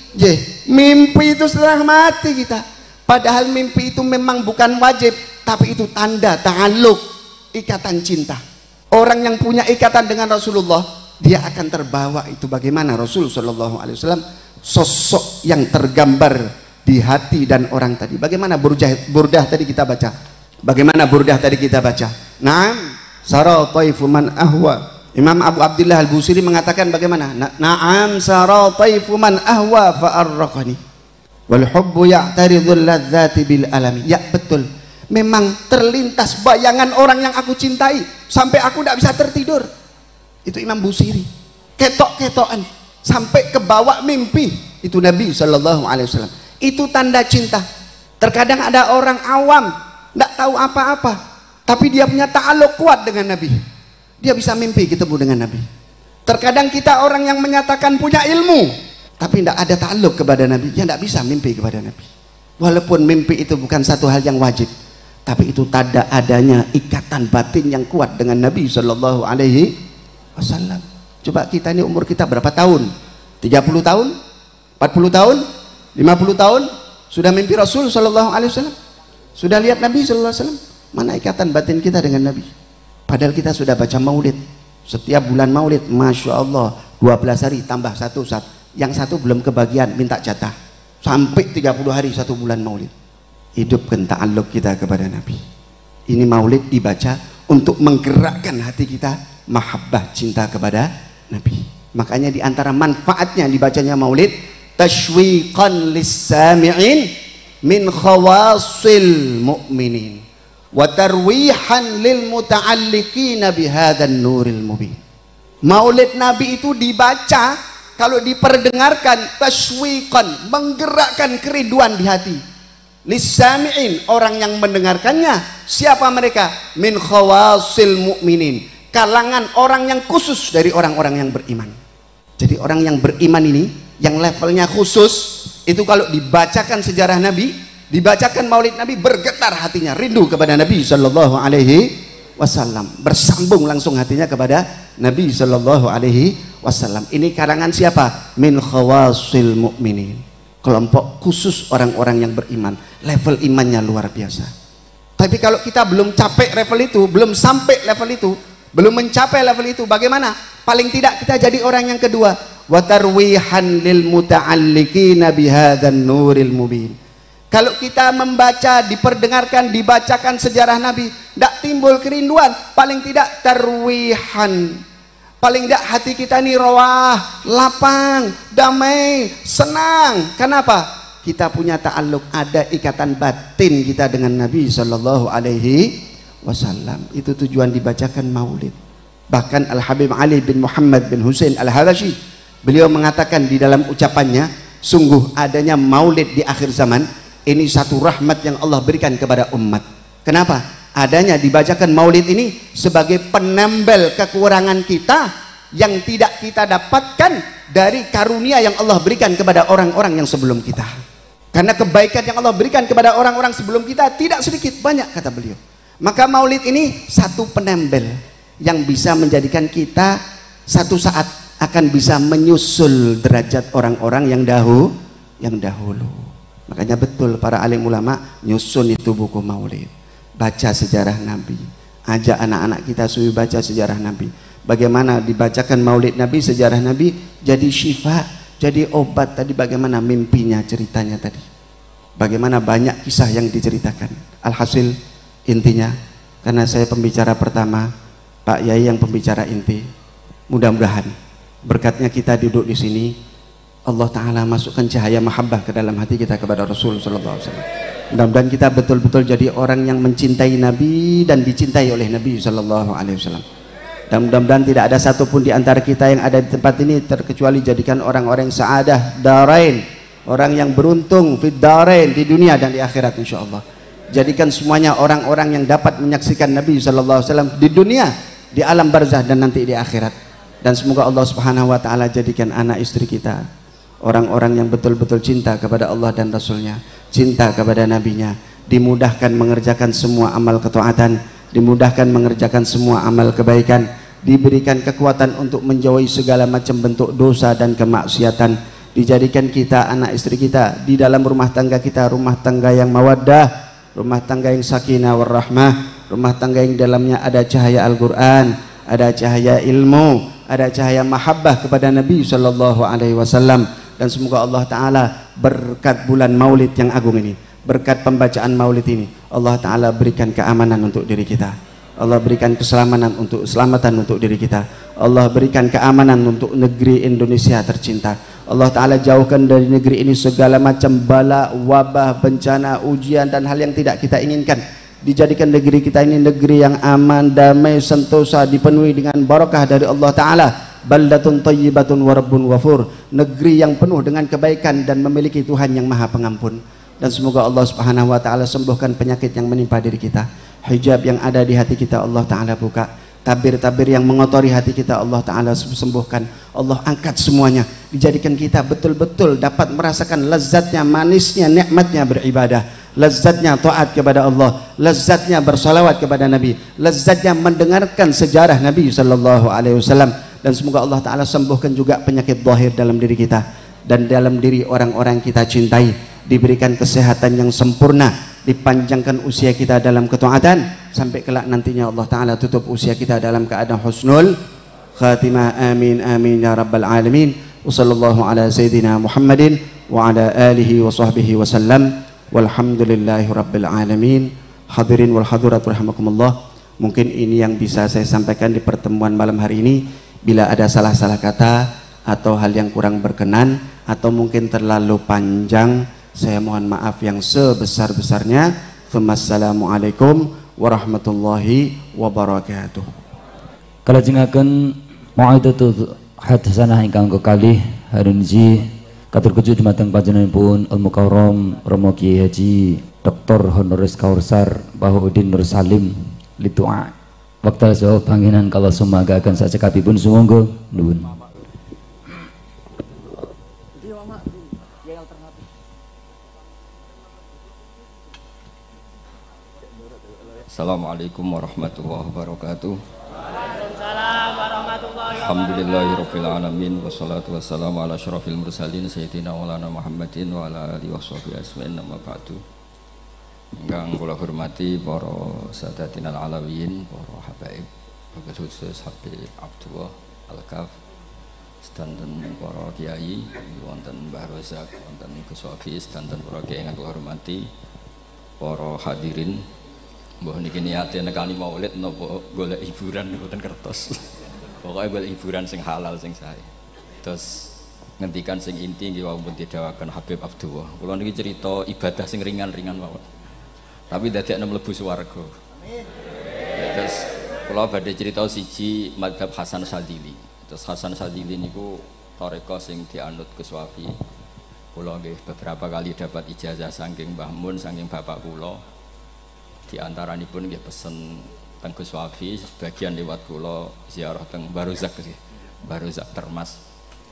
Mimpi itu setengah mati kita. Padahal mimpi itu memang bukan wajib, tapi itu tanda ta'alluq, ikatan cinta. Orang yang punya ikatan dengan Rasulullah, dia akan terbawa itu. Bagaimana Rasul sallallahu alaihi wasallam sosok yang tergambar di hati dan orang tadi. Bagaimana burdah tadi kita baca? Bagaimana burdah tadi kita baca? Naam sara taifu man ahwa. Imam Abu Abdullah Al-Busiri mengatakan bagaimana? Na'am sara taifu man ahwa fa'arraqani wal hubbu ya'taridul ladzati bil alami. Ya betul, memang terlintas bayangan orang yang aku cintai sampai aku tidak bisa tertidur. Itu Imam Busiri. ketok-ketokan sampai ke bawah mimpi. Itu Nabi Shallallahu Alaihi Wasallam. Itu tanda cinta. Terkadang ada orang awam tidak tahu apa-apa, tapi dia punya ta'aluk kuat dengan Nabi. Dia bisa mimpi ketemu dengan Nabi. Terkadang kita orang yang menyatakan punya ilmu, tapi tidak ada ta'aluk kepada Nabi, dia tidak bisa mimpi kepada Nabi. Walaupun mimpi itu bukan satu hal yang wajib, tapi itu tanda adanya ikatan batin yang kuat dengan Nabi Shallallahu Alaihi Wasallam. Coba kita ini umur kita berapa tahun? 30 tahun? 40 tahun? 50 tahun? Sudah mimpi Rasul Shallallahu Alaihi Wasallam? Sudah lihat Nabi Shallallahu Alaihi Wasallam? Mana ikatan batin kita dengan Nabi? Padahal kita sudah baca maulid. Setiap bulan maulid, Masya Allah, 12 hari tambah satu saat. Yang satu belum kebagian, minta jatah. Sampai 30 hari satu bulan maulid. Hidupkan ta'alluq kita kepada Nabi. Ini maulid dibaca untuk menggerakkan hati kita, mahabbah, cinta kepada Nabi. Makanya diantara manfaatnya dibacanya maulid, tashwiqan lis-sami'in min khawasil mu'minin wa tarwihan lil muta'alliqina bihadzan nuril mubin. Maulid Nabi itu dibaca, kalau diperdengarkan, tashwiqan, menggerakkan kerinduan di hati. Lis-sami'in, orang yang mendengarkannya, siapa mereka? Min khawasil mu'minin, kalangan orang yang khusus dari orang-orang yang beriman. Jadi orang yang beriman ini, yang levelnya khusus, itu kalau dibacakan sejarah Nabi, dibacakan maulid Nabi, bergetar hatinya, rindu kepada Nabi Shallallahu Alaihi Wasallam, bersambung langsung hatinya kepada Nabi Shallallahu Alaihi Wasallam. Ini karangan siapa? Min khawasil mu'minin, kelompok khusus orang-orang yang beriman, level imannya luar biasa. Tapi kalau kita belum capek level itu, belum sampai level itu, belum mencapai level itu, bagaimana? Paling tidak kita jadi orang yang kedua, wa tarwihan lil muta'alliqina bihadzan nuril mubin. Kalau kita membaca, diperdengarkan, dibacakan sejarah Nabi, tidak timbul kerinduan, paling tidak tarwihan, paling tidak hati kita ini rawah, lapang, damai, senang. Kenapa? Kita punya ta'alluq, ada ikatan batin kita dengan Nabi Shallallahu Alaihi Wasallam. Itu tujuan dibacakan maulid. Bahkan Al-Habib Ali bin Muhammad bin Husain Al-Habashi, beliau mengatakan di dalam ucapannya, sungguh adanya maulid di akhir zaman ini satu rahmat yang Allah berikan kepada umat. Kenapa? Adanya dibacakan maulid ini sebagai penambal kekurangan kita yang tidak kita dapatkan dari karunia yang Allah berikan kepada orang-orang yang sebelum kita. Karena kebaikan yang Allah berikan kepada orang-orang sebelum kita tidak sedikit, banyak, kata beliau. Maka maulid ini satu penambal yang bisa menjadikan kita satu saat akan bisa menyusul derajat orang-orang yang dahulu. Makanya betul para alim ulama nyusun itu buku maulid, baca sejarah Nabi, ajak anak-anak kita supaya baca sejarah Nabi. Bagaimana dibacakan maulid Nabi, sejarah Nabi, jadi syifa, jadi obat. Tadi bagaimana mimpinya, ceritanya tadi, bagaimana banyak kisah yang diceritakan. Alhasil intinya, karena saya pembicara pertama, Pak Yai yang pembicara inti, mudah-mudahan berkatnya kita duduk di sini, Allah Ta'ala masukkan cahaya mahabbah ke dalam hati kita kepada Rasul Sallallahu Alaihi Wasallam. Mudah-mudahan kita betul-betul jadi orang yang mencintai Nabi dan dicintai oleh Nabi Sallallahu Alaihi Wasallam. Dan mudah-mudahan tidak ada satupun di antara kita yang ada di tempat ini terkecuali jadikan orang-orang yang sa'adah darain, orang yang beruntung fid darain, di dunia dan di akhirat insyaallah. Jadikan semuanya orang-orang yang dapat menyaksikan Nabi Sallallahu Alaihi Wasallam di dunia, di alam barzah dan nanti di akhirat. Dan semoga Allah Subhanahu Wa Ta'ala jadikan anak istri kita orang-orang yang betul-betul cinta kepada Allah dan Rasulnya, cinta kepada Nabinya, dimudahkan mengerjakan semua amal ketaatan, dimudahkan mengerjakan semua amal kebaikan, diberikan kekuatan untuk menjauhi segala macam bentuk dosa dan kemaksiatan, dijadikan kita, anak istri kita, di dalam rumah tangga kita, rumah tangga yang mawaddah, rumah tangga yang sakinah warahmah, rumah tangga yang dalamnya ada cahaya Al-Quran, ada cahaya ilmu, ada cahaya mahabbah kepada Nabi Sallallahu Alaihi Wasallam. Dan semoga Allah Ta'ala berkat bulan maulid yang agung ini, berkat pembacaan maulid ini, Allah Ta'ala berikan keamanan untuk diri kita, Allah berikan keselamatan untuk diri kita, Allah berikan keamanan untuk negeri Indonesia tercinta. Allah Ta'ala jauhkan dari negeri ini segala macam bala, wabah, bencana, ujian dan hal yang tidak kita inginkan. Dijadikan negeri kita ini negeri yang aman, damai, sentosa, dipenuhi dengan barakah dari Allah Ta'ala. baldatun thayyibatun wa rabbun ghafur, negeri yang penuh dengan kebaikan dan memiliki Tuhan yang Maha Pengampun. Dan semoga Allah Subhanahu wa taala sembuhkan penyakit yang menimpa diri kita, hijab yang ada di hati kita Allah taala buka, tabir-tabir yang mengotori hati kita Allah taala sembuhkan, Allah angkat semuanya, dijadikan kita betul-betul dapat merasakan lezatnya, manisnya, nikmatnya beribadah, lezatnya taat kepada Allah, lezatnya bersalawat kepada Nabi, lezatnya mendengarkan sejarah Nabi sallallahu alaihi wasallam. Dan semoga Allah taala sembuhkan juga penyakit zahir dalam diri kita dan dalam diri orang-orang kita cintai, diberikan kesehatan yang sempurna, dipanjangkan usia kita dalam ketaatan sampai kelak nantinya Allah taala tutup usia kita dalam keadaan husnul khatimah. Amin amin ya rabbal alamin. Wassallallahu ala sayyidina Muhammadin wa ala alihi wa sahbihi wasallam. Walhamdulillahi rabbil alamin. Hadirin wal hadirat rahimakumullah. Mungkin ini yang bisa saya sampaikan di pertemuan malam hari ini. Bila ada salah-salah kata atau hal yang kurang berkenan atau mungkin terlalu panjang, saya mohon maaf yang sebesar-besarnya. Wassalamualaikum warahmatullahi wabarakatuh. Kalajengaken mau'idatul hadsanah ingkang kekalih hari niki katur kejuk dumateng panjenenganipun Al Mukarram Romo Kiai Haji Dr. Honoris Causa Bahuddin Nur Salim litua wekdal saha pangenan kala sumanggaken sacekapipun sumangga nuwun. Assalamualaikum warahmatullahi wabarakatuh. Alhamdulillahirabbil alamin wassalatu wassalamu ala asyrafil mursalin sayyidina maulana Muhammadin wa ala alihi washabihi ajmain. Amma ba'du. Ingkang kula hormati para sadatinal alawiyin, para habaib, wabil khusus Habib Abdullah Al-Kaf, sedanten para kiai, wonten Mbah Rozak, wonten Gus Hafiz, sedanten para kiai ingkang kula hormati, para hadirin. Mbah niki niate nekani maulid napa golek hiburan mboten kertos. Pokoke golek hiburan sing halal sing sae. Terus ngendikan sing inti nggih wau pun didhawaken Habib Abdullah. Kula niki cerita ibadah sing ringan-ringan mawon. Tapi dadekne mlebu swarga. Amin. Terus kula badhe cerita siji mazhab Hasan Sadzili. Terus Hasan Sadzili niku tarekah sing dianut Gus Wafi. Kula nggih beberapa kali dapat ijazah saking Mbah Mun saking bapak kula. Di antaranipun nggih pesen teng Gus Wafi, sebagian lewat kula ziarah teng Barozak sih. Barozak Termas.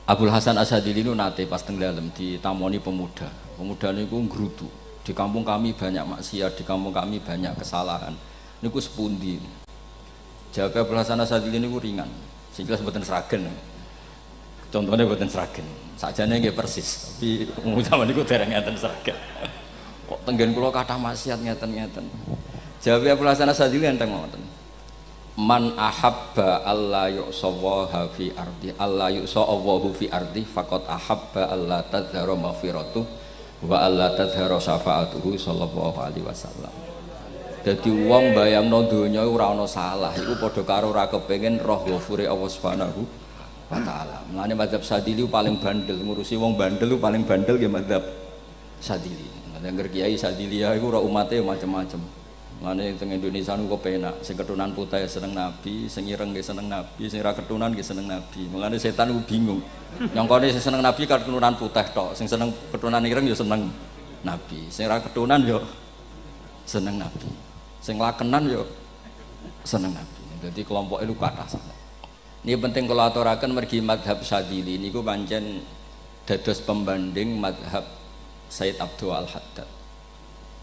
Abdul Hasan Asadzili niku nate pas teng dalem ditamoni pemuda. Pemuda niku ngrutu. Di kampung kami banyak maksiat, di kampung kami banyak kesalahan. Niku sepundi? Jawab Abdul Hasan Asadzili niku ringan. Sing jelas mboten sragen. Contohnya mboten sragen. Sakjane nggih persis, tapi utama niku dereng ngeten sragen. Kok tenggen kula kathah maksiat ngeten-ngeten. Jawab Abdul Hasan Asadzili enten ngoten. Man ahabba alla yu'sawaha fi ardi alla yu'sawahu fi ardi faqad ahabba alla tadhharu maghfiratuh wa alla tadhharu syafaatuhu sallallahu alaihi wasallam. Dadi wong bayangno donya ora ana salah iku padha karo ora kepengin roh ghafure Allah Subhanahu wa taala. Mulane mazhab Sadzili paling bandel, ngurusi wong bandel paling bandel nggih mazhab Sadzili. Nangger Kiai Sadzili iku ora umate macam-macam. Mulane teng Indonesia niku penak, sing keturunan putih seneng Nabi, sing ireng nggih seneng Nabi, sing ra keturunan nggih seneng Nabi. Mulane setan niku bingung. Nyongkone sing seneng Nabi keturunan putih tok, sing seneng keturunan ireng ya seneng Nabi, sing ra keturunan ya seneng Nabi. Sing lakenan ya seneng Nabi. Dadi kelompoke lu kathah sanget. Ini penting kula aturaken mergi mazhab Sadzili niku pancen dados pembanding mazhab Sayyid Abdul Al-Haddad.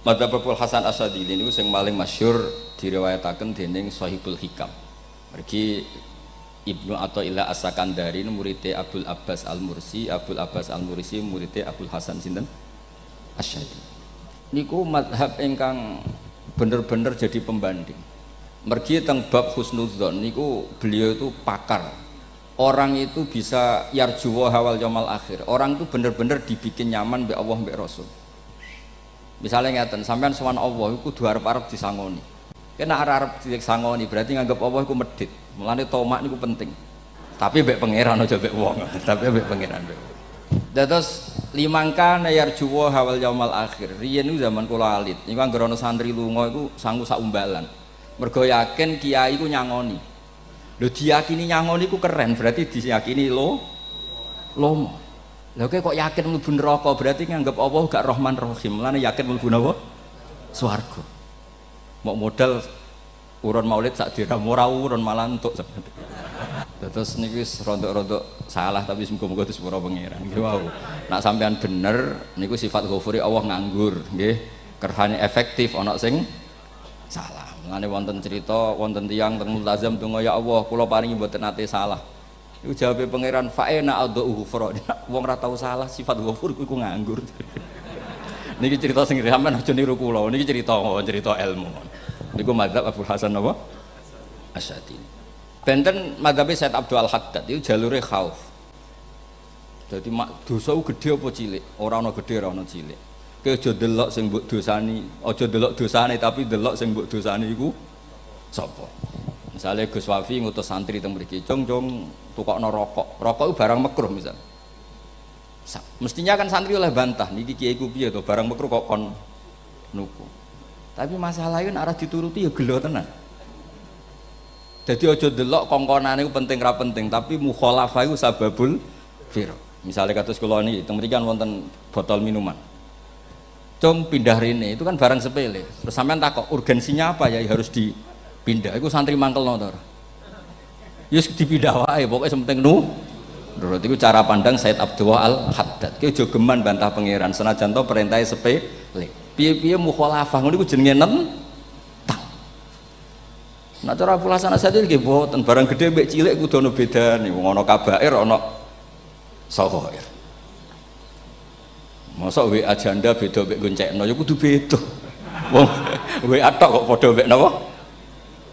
Mazhab Abdul Hasan Asadzili niku sing paling masyhur diriwayataken dening Shahibul Hikam. Mergi Ibnu Athaillah As-Sakandari muridé Abdul Abbas Al-Mursi, Abdul Abbas Al-Mursi muridé Abdul Hasan sinten Asy'ari. Niku mazhab ingkang bener-bener jadi pembanding. Mergi teng bab husnudzon niku beliau itu pakar. Orang itu bisa yarjuwa hawal yaumil akhir. Orang itu bener-bener dibikin nyaman mbek Allah mbek Rasul. Misalnya ngeten, sampean sowan Allah iku kudu arep-arep disangoni. Kena arep disangoni berarti nganggep Allah iku medhit. Mulane tomak niku penting. Tapi mbek pangeran aja mbek wong. Tapi mbek pangeran mbek. Dados limangka yarjuwa hawal yaumil akhir. Riyen niku zaman kula alit. Niku anggere ana santri lunga iku sangu sak umbalan. Mergo yakin kiai iku nyangoni. Lho diyakini nyangon iku keren, berarti diyakini lomo. Lha kok yakin mlebu neraka, berarti nganggep Allah gak Rahman Rahim. Mulane yakin mlebu napa? Swarga. Mau modal urun maulid sak dirham ora urun malah entuk. Terus niki wis rontok-rontok salah tapi muga-muga disepuro pangeran. Nggih wau. Nak sampean bener niku sifat Ghafuri Allah nganggur, nggih. Kerhane efektif ana sing salah. Mulane wonten cerita wonten tiyang teng multazam donga ya Allah kula paringi mboten nate salah. Iku jawabe pangeran fa'ena adhu ghufra. Wong ora tau salah sifat Ghafur iku nganggur. Niki cerita sing sampean aja niru kula. Niki cerita ilmu. Niku mazhab Abdul Hasan apa? Asy'ari. Benten madhabe Said Abdul Haddad itu jalure khauf. Jadi dosa gede apa cilik? Ora ana gede ora ana cilik. Kowe aja delok sing mbok dosani, aja delok dosane tapi delok sing mbok dosani iku sapa. Misale Gus Wafi ngutus santri teng mriki, "Jong tukokno rokok." Rokok itu barang makruh misal. Mestinya kan santri oleh bantah, niki kiai ku piye to barang makruh kok kon nuku. Tapi masalahnya arah dituruti ya gelo tenan. Jadi aja delok kongkonane iku penting ra penting, tapi mukhalafah iku sababul fir. Misalnya kados kula niki teng mriki kan wonten botol minuman. Cung pindah rene itu kan barang sepele. Terus sampean takok urgensinya apa ya harus dipindah. Iku santri mangkelno to ora? Ya wis dipindah wae, pokoke penting nurut. Iku cara pandang Said Abdul Haddad. Ki aja geman bantah pangeran senajan to perintahe sepele. Piye-piye mukhalafah ngono iku jenenge Nah cara Abdul Hasan Asy'ari nggih boten barang gede mbek cilik kudu ana bedane. Wong ana kabair ana saghair. Mosok WA janda beda mbek goncekno ya kudu beda. Wong WA tok kok padha mbek napa?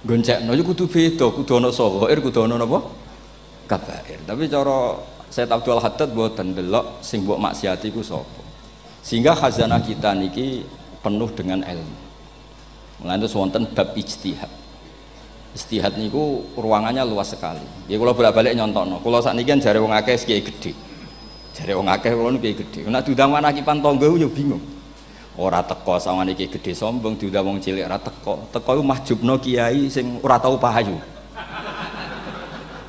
Goncekno ya kudu beda, kudu ana saghair, kudu ana napa? Kabair. Tapi cara Said Abdul Haddad boten delok sing mbok maksiati ku sapa. Sehingga khazanah kita niki penuh dengan ilmu. Mulane wonten bab ijtihad. Ijtihad niku ruangannya luas sekali. Ya kula bolak-balik nyontokno. Kula sakniki kan jare wong akeh kiai gedhe. Jare wong akeh kula niku kiai gedhe. Nek diundang manakipan tangga yo bingung. Ora teko sawane kiai gedhe sombong diundang wong cilik ora teko. Teko iku mahjubno kiai sing ora tau pahayu.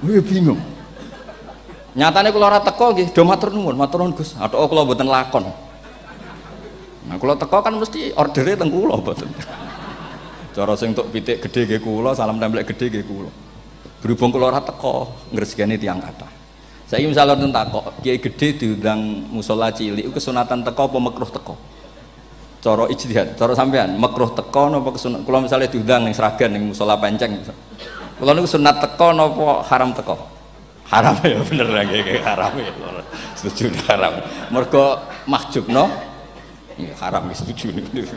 Yo bingung. Nyatane kula ora teko nggih do matur nuwun Gus. Athok kula mboten lakon. Nah kula teko kan mesti ordere teng kula mboten. Cara sing tok pitik gedhe nggih kula, salam templek gedhe nggih kula. Berhubung kula ora teko ngresgani tiyang kathah. Saiki misal wonten takok, kiai gedhe diundang musala cilik iku kesunatan teko apa makruh teko? Cara ijtihad, cara sampean makruh teko napa kesunat? Kula misale diundang ning Sragen ning musala Penceng. Kula niku sunat teko napa haram teko? Haram ya bener nggih haram ya. Setuju haram. Mergo mahjubno ya haram setuju niku.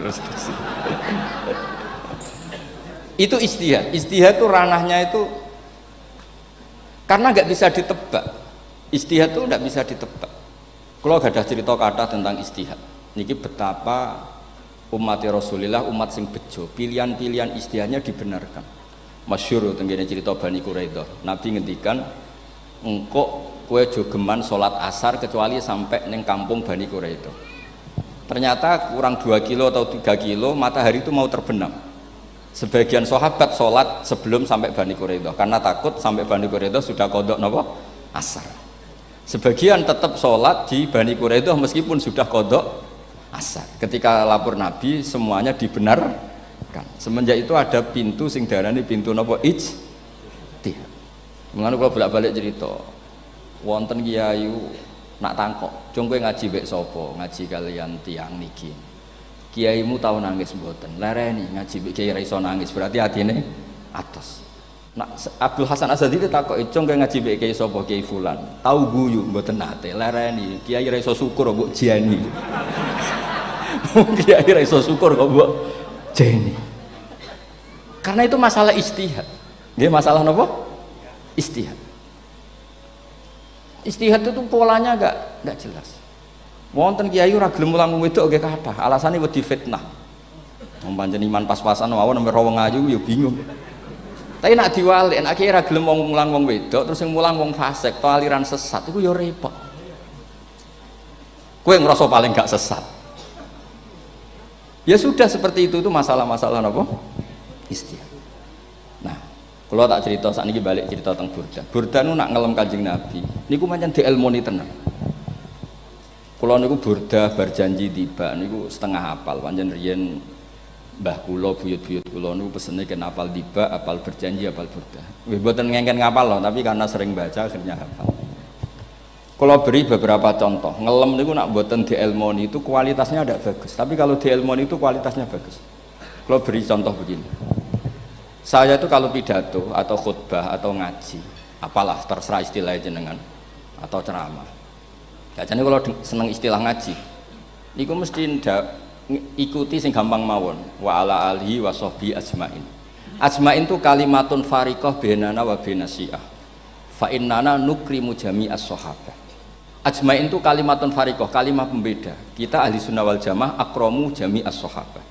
Itu ijtihad. Ijtihad itu ranahnya itu karena nggak bisa ditebak. Ijtihad itu nggak bisa ditebak. Kalau gak ada cerita kata tentang ijtihad, niki betapa umat Rasulullah umat sing bejo, pilihan-pilihan ijtihadnya dibenarkan. Masyhur tenggene cerita Bani Quraidah. Nabi ngendikan, engkau kue jogeman sholat asar kecuali sampai neng kampung Bani Quraidah. Ternyata kurang 2 kilo atau 3 kilo matahari itu mau terbenam. Sebagian sahabat sholat sebelum sampai Bani Quraidah karena takut sampai Bani Quraidah sudah kodok nopo asar. Sebagian tetap sholat di Bani Quraidah meskipun sudah kodok asar. Ketika lapor Nabi semuanya dibenarkan. Semenjak itu ada pintu sing darani pintu nopo ijtihad. Mulane kula bolak-balik cerita. Wonten kiai nak tangkok, "Jong kowe ngaji mbek sapa? Ngaji kalian tiang niki." Kiaimu tahu nangis mboten, lereni ngaji mbek kiai ra iso nangis, berarti atine atos. Nak Abdul Hasan Asy'ari takoki, "Jong kowe ngaji mbek kiai sapa? Kiai fulan." Tahu guyu mboten nate, lereni kiai ra iso syukur mbok jeni. Kiai ra iso syukur kok mbok jeni. Karena itu masalah ijtihad. Nggih masalah napa? Ijtihad. Ijtihad itu polanya enggak jelas. Wonten kiai ora gelem mulang wedok nggih kathah, alasane wedi fitnah. Wong pancen iman pas-pasan mawon nomor wong ayu ya bingung. Tapi nak diwalik, nek kiai ora gelem mulang wong wedok terus sing mulang wong fasik, to aliran sesat iku ya repot. Kowe ngrasa paling gak sesat. Ya sudah seperti itu masalah-masalah napa? Ijtihad. Nah, Kalau tak cerita saat ini balik cerita tentang Burda. Burda nu nak ngelem Kanjeng Nabi. Niku pancen dielmoni tenan. Kalau niku Burda berjanji tiba niku setengah hafal. Pancen riyen mbah kula buyut-buyut kula niku pesene ken hafal tiba, hafal berjanji, hafal Burda. Wis mboten ngengken ngapal loh, tapi karena sering baca akhirnya hafal. Kalau beri beberapa contoh, ngelem niku nak mboten dielmoni itu kualitasnya ada bagus. Tapi kalau dielmoni itu kualitasnya bagus. Kalau beri contoh begini. Saya itu kalau pidato atau khutbah atau ngaji, apalah terserah istilah jenengan atau ceramah. Biasanya kalau seneng istilah ngaji, niku mesti ikuti sing gampang mawon. Wa ala alihi wa sahbi ajmain. Ajmain itu kalimatun fariqah bainana wa bainasyiah. Fa innana nukrimu jami'as sahabah. Ajmain itu kalimatun fariqah, kalimat pembeda. Kita ahli sunnah wal jamaah akramu jami'as sahabah.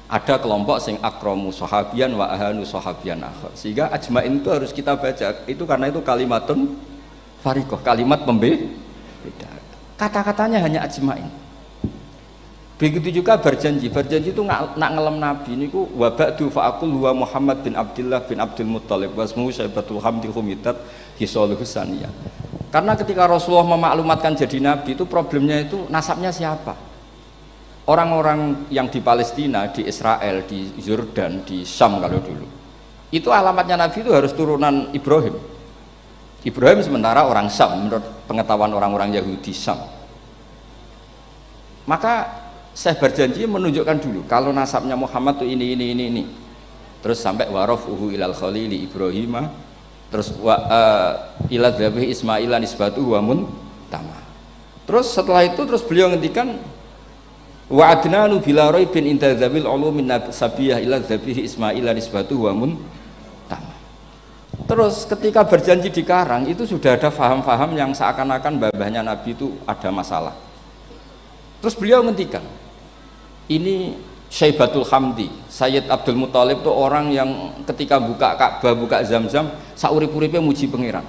Ada kelompok sing akromu sahabian wa ahanu sahabian akhir, sehingga ajmain itu harus kita baca itu karena itu kalimatun fariqah, kalimat pembeda, kata-katanya hanya ajmain. Begitu juga berjanji itu nak ngelem Nabi niku wa ba'du fa aqul huwa Muhammad bin Abdullah bin Abdul Muttalib wasmu Syaibatul Hamdi Humidat Hisaluhus Saniyah. Karena ketika Rasulullah memaklumatkan jadi Nabi itu problemnya itu nasabnya siapa? Orang-orang yang di Palestina, di Israel, di Yordan, di Syam kalau dulu itu alamatnya Nabi itu harus turunan Ibrahim. Ibrahim sementara orang Syam menurut pengetahuan orang-orang Yahudi Syam. Maka saya berjanji menunjukkan dulu kalau nasabnya Muhammad itu ini terus sampai warafuhu ilal khalili Ibrahim, terus ila dzabih Ismail nisbatuhu wa muntama. Terus setelah itu terus beliau ngendikan wa adnanu bila raibin inda dzabil ulumin sabiyah ila dzabihi Ismail nisbatuhu wa muntama. Terus ketika berjanji di Karang itu sudah ada faham-faham yang seakan-akan babahnya Nabi itu ada masalah. Terus beliau ngendikan ini Syaibatul Hamdi, Sayyid Abdul Muttalib itu orang yang ketika buka Ka'bah, buka Zamzam saurip-uripnya muji pangeran.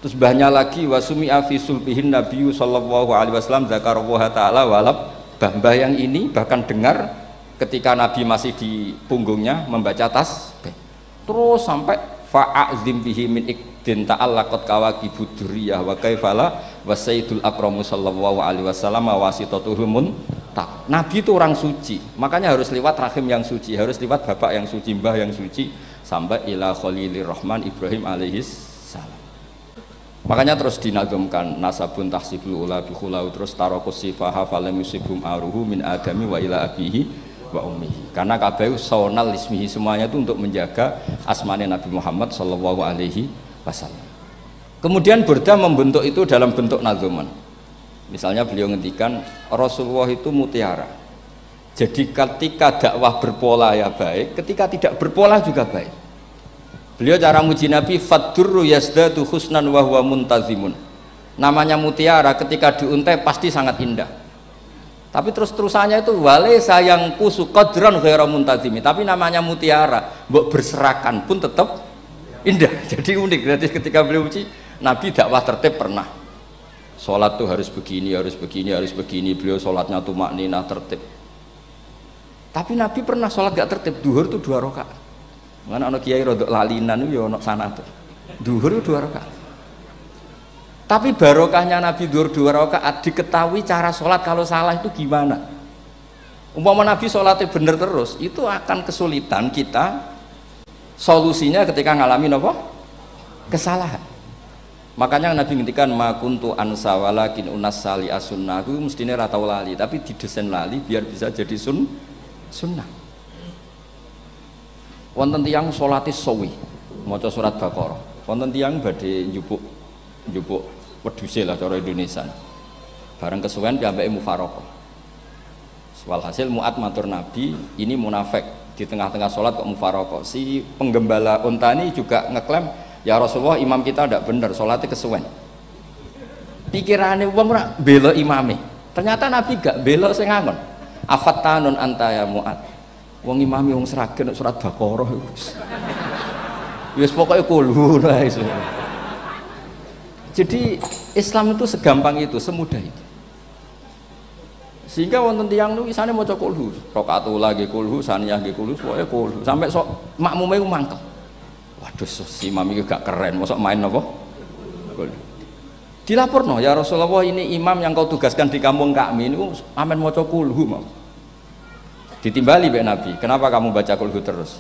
Terus banyak lagi wasumi'a fi sulbihin Nabi sallallahu alaihi wasallam dzakarallaha ta'ala walab. Mbah yang ini bahkan dengar ketika Nabi masih di punggungnya membaca tasbih. Terus sampai fa'azim bihi min ikdin ta'allaqat kawakibud durriyah wa kaifala wa sayyidul akramu sallallahu alaihi wasallam wasitatuhul muntaq. Nabi itu orang suci, makanya harus lewat rahim yang suci, harus lewat bapak yang suci, mbah yang suci sampai ila khalilir rahman Ibrahim alaihis salam. Makanya terus dinagumkan nasabun tahsibul ula bikhulau, terus tarokus sifaha falam yusibhum aruhu min adami wa ila abihi wa ummihi. Karena kabeh sonal ismihi, semuanya itu untuk menjaga asmane Nabi Muhammad sallallahu alaihi wasallam. Kemudian Burda membentuk itu dalam bentuk nazuman. Misalnya beliau ngendikan Rasulullah itu mutiara. Jadi ketika dakwah berpola ya baik, ketika tidak berpola juga baik. Beliau cara muji Nabi faddurru yazdadu husnan wa huwa muntazimun. Namanya mutiara ketika diuntai pasti sangat indah. Tapi terus-terusannya itu wale sayang kusu qadran ghairu muntazimi. Tapi namanya mutiara, mbok berserakan pun tetap indah. Jadi unik. Jadi ketika beliau uji Nabi dakwah tertib pernah. Sholat tuh harus begini, harus begini, harus begini. Beliau sholatnya tumakninah tertib. Tapi Nabi pernah sholat gak tertib. Duhur tuh 2 rakaat. Mana anak kiai rodok lalinan itu ya anak sana tuh. Duhur 2 rakaat. Tapi barokahnya Nabi duhur 2 rakaat diketahui cara sholat kalau salah itu gimana. Umpama Nabi sholatnya bener terus, itu akan kesulitan kita solusinya ketika ngalamin apa? Kesalahan. Makanya Nabi ngintikan ma kuntu ansa walakin unas sali as-sunnah, mestinya ratau lali, tapi didesain lali biar bisa jadi sunnah. Wonten tiyang sholatis sawi maca surat Baqarah, wonten tiyang badhe njupuk wedhuse lah cara Indonesia. Bareng kesuwen piyambake mufaraqah. Walhasil Mu'ad matur Nabi, ini munafik di tengah-tengah sholat kok mufaraqah. Si penggembala unta ini juga ngeklaim, ya Rasulullah imam kita tidak benar, sholatnya kesuwen. Pikirannya wong ora bela imame. Ternyata Nabi gak bela sing ngangon. Afattanun anta ya Mu'ad. Wong imami wong seragen surat Baqarah wis. Wis pokoke kulhu lah iso. Jadi Islam itu segampang itu, semudah itu. Sehingga wonten tiyang niku isane maca kulhu, rakaat ula nggih kulhu, saniyah nggih kulhu, pokoke kulhu. Sampai sok makmume ku mangkel. Wah, Waduh, si imam itu gak keren, mosok main apa? Dilaporno, ya Rasulullah, ini imam yang kau tugaskan di kampung kami ini amen maca kulhu mau. Ditimbali be Nabi, kenapa kamu baca kulhu terus?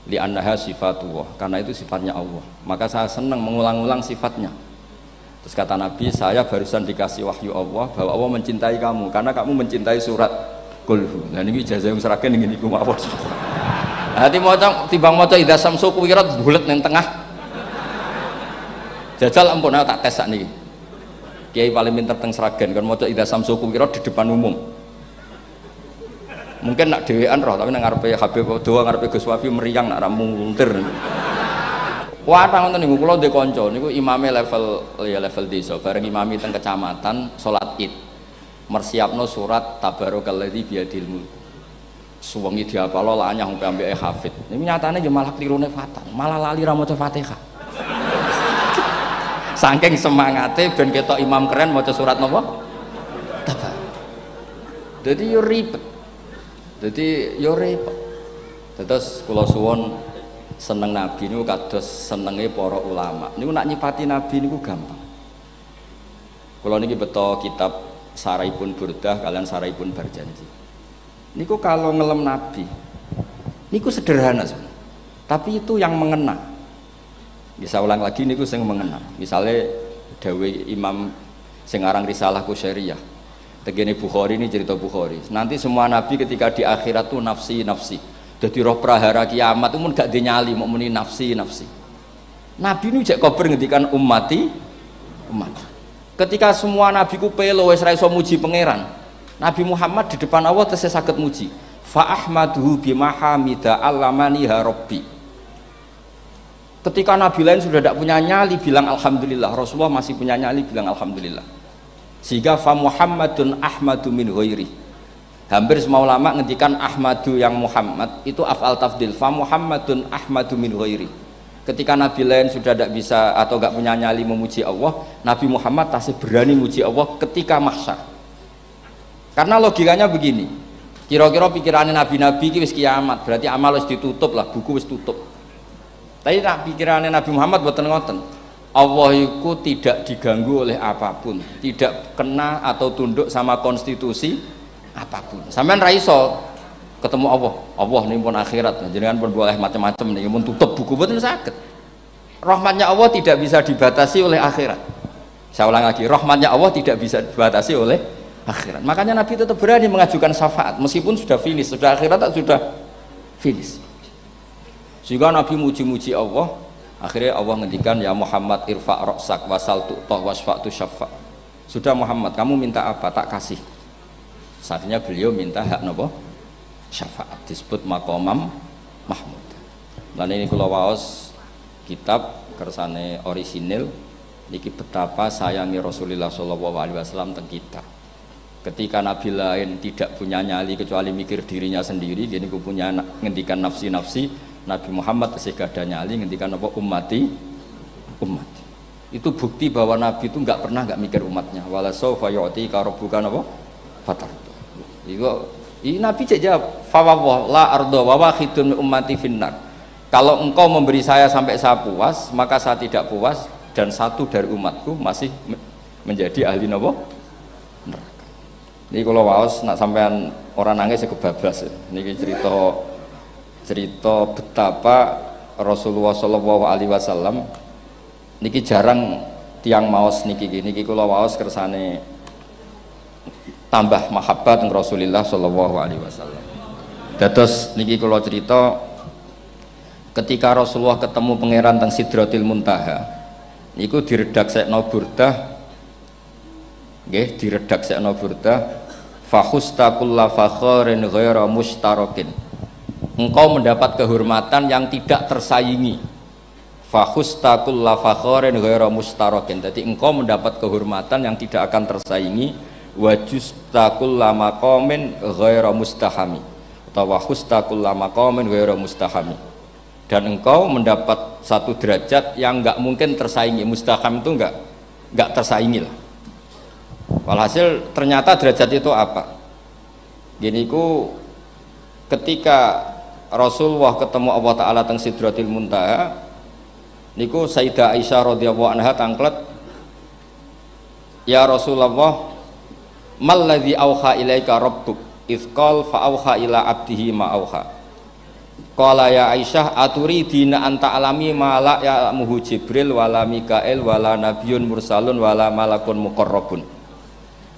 Li annaha sifatullah, karena itu sifatnya Allah. Maka saya senang mengulang-ulang sifatnya. Terus kata Nabi, saya barusan dikasih wahyu Allah bahwa Allah mencintai kamu karena kamu mencintai surat kulhu. Nah ini ijazah yang seragam ini ku mawon. Hati maca timbang maca idza samsu kuwirat bulet ning tengah. Jajal ampun tak tes sak niki. Kiai paling pinter teng Sragen kan maca idza samsu kuwirat di depan umum. Mungkin nak dhewean roh tapi nang ngarepe Habib doa ngarepe Gus Wafi meriang nak ramu muntir. Wah ngoten niku kula ndek kanca niku imame level desa bareng imami teng kecamatan salat Id. Mersiapno surat tabarokalladzi biyadil mulk. Suwengi diapalo lah anyah sampai ambek hafid. Niku nyatane yo malah klirune fatal, malah lali ra maca Fatihah. Saking semangate ben ketok imam keren maca surat napa? Tabar. Dadi yo ribet. Terus kula suwun seneng Nabi niku kados senenge para ulama. Niku nak nyifati Nabi niku gampang. Kula niki beto kitab Saraipun Burdah kalian Saraipun Barjanji. Niku kalau ngelem Nabi niku sederhana sebenarnya. Tapi itu yang mengena. Bisa ulang lagi niku sing mengena. Misalnya dawe Imam sing aran Risalah Qusyariyah. Tegene Bukhari ini cerita Bukhari. Nanti semua nabi ketika di akhirat tuh nafsi. Jadi roh prahara kiamat itu mun gak dinyali mau muni nafsi. Nabi ini jek kober ngendikan umat. Ketika semua nabi ku pelo wis ra iso muji pangeran. Nabi Muhammad di depan Allah tesih saged muji. Fa ahmaduhu bimahamida allamani ha rabbi. Ketika nabi lain sudah tidak punya nyali bilang alhamdulillah, Rasulullah masih punya nyali bilang alhamdulillah. Sehingga fa Muhammadun ahmadu min ghairi. Hampir semua ulama ngendikan ahmadu yang Muhammad itu af'al tafdil. Fa Muhammadun ahmadu min ghairi. Ketika nabi lain sudah tidak bisa atau tidak punya nyali memuji Allah, Nabi Muhammad masih berani memuji Allah ketika mahsyar. Karena logikanya begini, kira-kira pikirannya nabi-nabi wis kiamat, berarti amal wis ditutup lah, buku wis tutup. Tapi pikirannya Nabi Muhammad boten ngoten. Allah itu tidak diganggu oleh apapun, tidak kena atau tunduk sama konstitusi apapun. Sampean ra iso ketemu Allah nih pun akhirat, jenengan pun boleh macam-macam nih, pun tutup buku boten saged. Rahmatnya Allah tidak bisa dibatasi oleh akhirat. Saya ulang lagi, rahmatnya Allah tidak bisa dibatasi oleh akhirat. Makanya Nabi tetap berani mengajukan syafaat meskipun sudah finish, sudah akhirat sudah finish. Sehingga Nabi muji-muji Allah, akhirnya Allah ngendikan ya Muhammad irfa' ra'sak wasal tu'tah wasfa'tu syafa'. Sudah Muhammad, kamu minta apa tak kasih. Saatnya beliau minta hak napa? Syafaat, disebut maqamam mahmud. Lan ini kula waos kitab kersane orisinil niki betapa sayangi Rasulullah sallallahu alaihi wasallam teng kita. Ketika nabi lain tidak punya nyali kecuali mikir dirinya sendiri, dia niku punya ngendikan nafsi. Nabi Muhammad tasih gada nyali ngendikan apa umat. Itu bukti bahwa nabi itu enggak pernah enggak mikir umatnya. Wala saufa yu'tika rabbuka apa? Fatar. Ini nabi jawab fa wa la ardo wa wahidun ummati finnar. Kalau engkau memberi saya sampai saya puas, maka saya tidak puas dan satu dari umatku masih menjadi ahli napa? Neraka. Ini kalau waos nak sampean orang nangis ya kebablas. Ini cerita betapa Rasulullah Shallallahu Alaihi Wasallam. Niki jarang tiang maos niki kalau waos kersane tambah mahabbat dengan Rasulullah Shallallahu Alaihi Wasallam. Dados niki kalau cerita ketika Rasulullah ketemu pangeran teng Sidratil Muntaha, niku diredaksekno burdah. Nggih, diredaksekno burdah fakhusta kulla fakharin ghaira mustarakin. Engkau mendapat kehormatan yang tidak tersaingi. Fakhusta kulla fakharin ghaira mustarakin. Jadi engkau mendapat kehormatan yang tidak akan tersaingi. Wajusta kulla maqamin ghaira mustahami. Atau wakhusta kulla maqamin ghaira mustahami. Dan engkau mendapat satu derajat yang enggak mungkin tersaingi. Mustaham itu enggak tersaingi lah. Walhasil ternyata derajat itu apa? Gini ku ketika Rasulullah ketemu Allah Ta'ala teng Sidratil Muntaha, niku Sayyidah Aisyah radhiyallahu anha tangklet, ya Rasulullah, mal ladzi auha ilaika rabbuk idz qala fa auha ila abdihi ma auha. Qala ya Aisyah aturidina anta alami ma la ya'lamuhu Jibril wala Mikail wala nabiyyun mursalun wala malakun muqarrabun.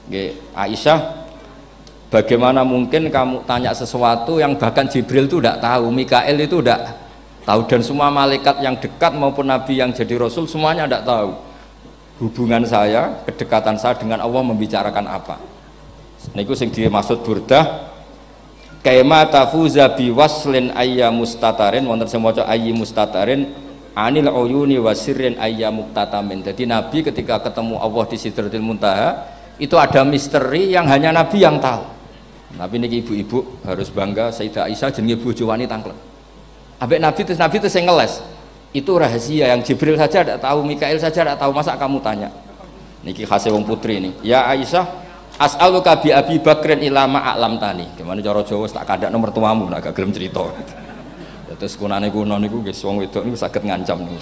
Nggih, Aisyah, bagaimana mungkin kamu tanya sesuatu yang bahkan Jibril itu tidak tahu, Mikail itu tidak tahu, dan semua malaikat yang dekat maupun nabi yang jadi rasul semuanya tidak tahu hubungan saya, kedekatan saya dengan Allah membicarakan apa. Niku sing dimaksud Burdah, kaima tafuza bi waslin ayya mustatarin, wonten sing maca ayyi mustatarin anil uyuni wasirrin ayya muktatamin. Jadi nabi ketika ketemu Allah di Sidratil Muntaha itu ada misteri yang hanya nabi yang tahu. Tapi niki ibu-ibu harus bangga, Sayyidah Aisyah jenenge bojo wanita tangklet. Ambek nabi itu sing ngeles. Itu rahasia yang Jibril saja tidak tahu, Mikail saja tidak tahu, masa kamu tanya? Niki khase wong putri ini. Ya Aisyah, as'aluka bi Abi Bakrin ila ma a'lam tani. Gimana cara Jawa tak kandak nomor tuamu nek gak gelem cerita. Terus kunane kuno niku nggih wong wedok niku saged ngancam niku.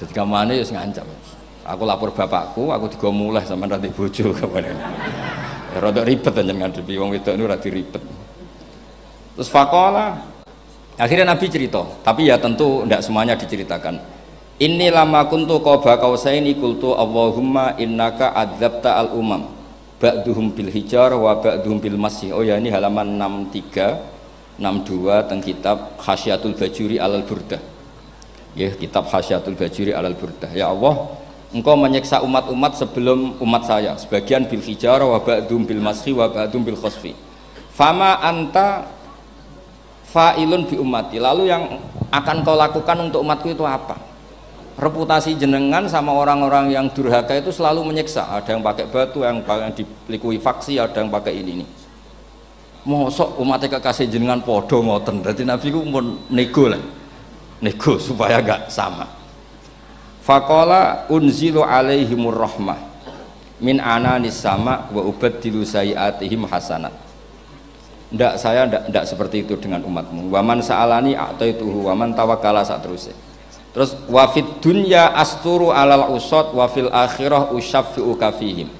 Jadi kamane wis ngancam. Aku lapor bapakku, aku digo muleh sampean ra bojo kamane. Rada ribet njenengan ngadepi wong wedok niku ra diribet. Terus faqala, akhirnya Nabi cerita, tapi ya tentu tidak semuanya diceritakan. Inni lama kuntu qaba qausaini qultu Allahumma innaka adzabta al umam ba'duhum bil hijar wa ba'duhum bil masih. Oh ya, ini halaman 63 62 teng kitab Khasyatul Bajuri alal Burdah. Ya, kitab Khasyatul Bajuri alal Burdah. Ya Allah, Engkau menyiksa umat-umat sebelum umat saya, sebagian bil hijar wa ba'duhum bil masih wa ba'duhum bil khasfi. Fama anta fa'ilun bi ummati, lalu yang akan kau lakukan untuk umatku itu apa? Reputasi jenengan sama orang-orang yang durhaka itu selalu menyiksa, ada yang pakai batu, yang dilikuifaksi, ada yang pakai ini. Mosok umatnya kekasih jenengan podo ngoten, berarti Nabi ku pun nego lah, nego supaya gak sama. Faqala unzilu alaihimur rahmah min ananis sama wa ubaddilu sayiatihim hasanat. Ndak, saya ndak seperti itu dengan umatmu. Waman sa'alani a'taituhu waman tawakkala saterusé. Terus wa fid dunya asturu alal usad wa fil akhirah usyaffi'u kafihim.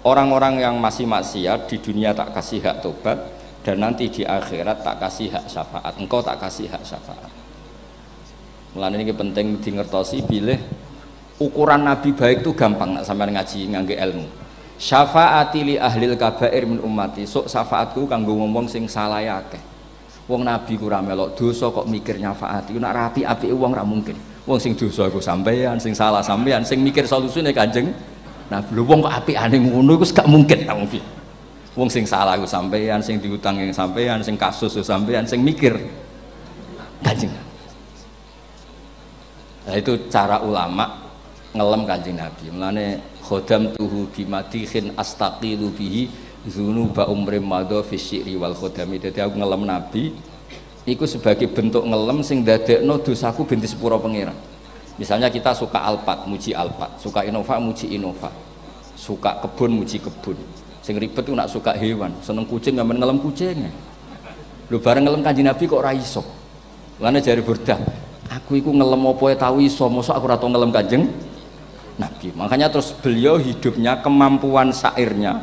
Orang-orang yang masih maksiat di dunia tak kasih hak tobat, dan nanti di akhirat tak kasih hak syafaat. Engkau tak kasih hak syafaat. Mulane ini penting dingertosi, bilih ukuran nabi baik itu gampang nak sampean ngaji ngangge ilmu. Syafaati li ahlil kabair min ummati, sok syafaatku kanggo ngomong sing salah akeh. Wong nabi ku ra melok dosa kok mikir nyafaati, nak rapi apike wong ra mungkin. Wong sing dosa iku sampean, sing salah sampean, sing mikir solusine Kanjeng Nabi. Lho wong kok apikane ngono iku gak mungkin ta wong. Wong sing salah iku sampean, sing diutang yang sampean, sing kasus sampean, sing mikir Kanjeng. Nah itu cara ulama ngelem Kanjeng Nabi. Mulane khodam tuhu bimadikhin astaqilu bihi zunuba umrim madha fi syi'ri wal khodami. Jadi aku ngelem Nabi itu sebagai bentuk ngelem sing dadekno dosaku binti sepura pengiran. Misalnya kita suka alpat, muji alpat, suka innova, muji innova, suka kebun, muji kebun. Sing ribet itu nak suka hewan, seneng kucing ngamen ngelem kucingnya. Lu bareng ngelem Kanjeng Nabi kok ora iso. Lane jari Burdah, aku iku ngelem apa tau iso, mosok aku ora tau ngelem Kanjeng Nabi. Makanya terus beliau hidupnya, kemampuan syairnya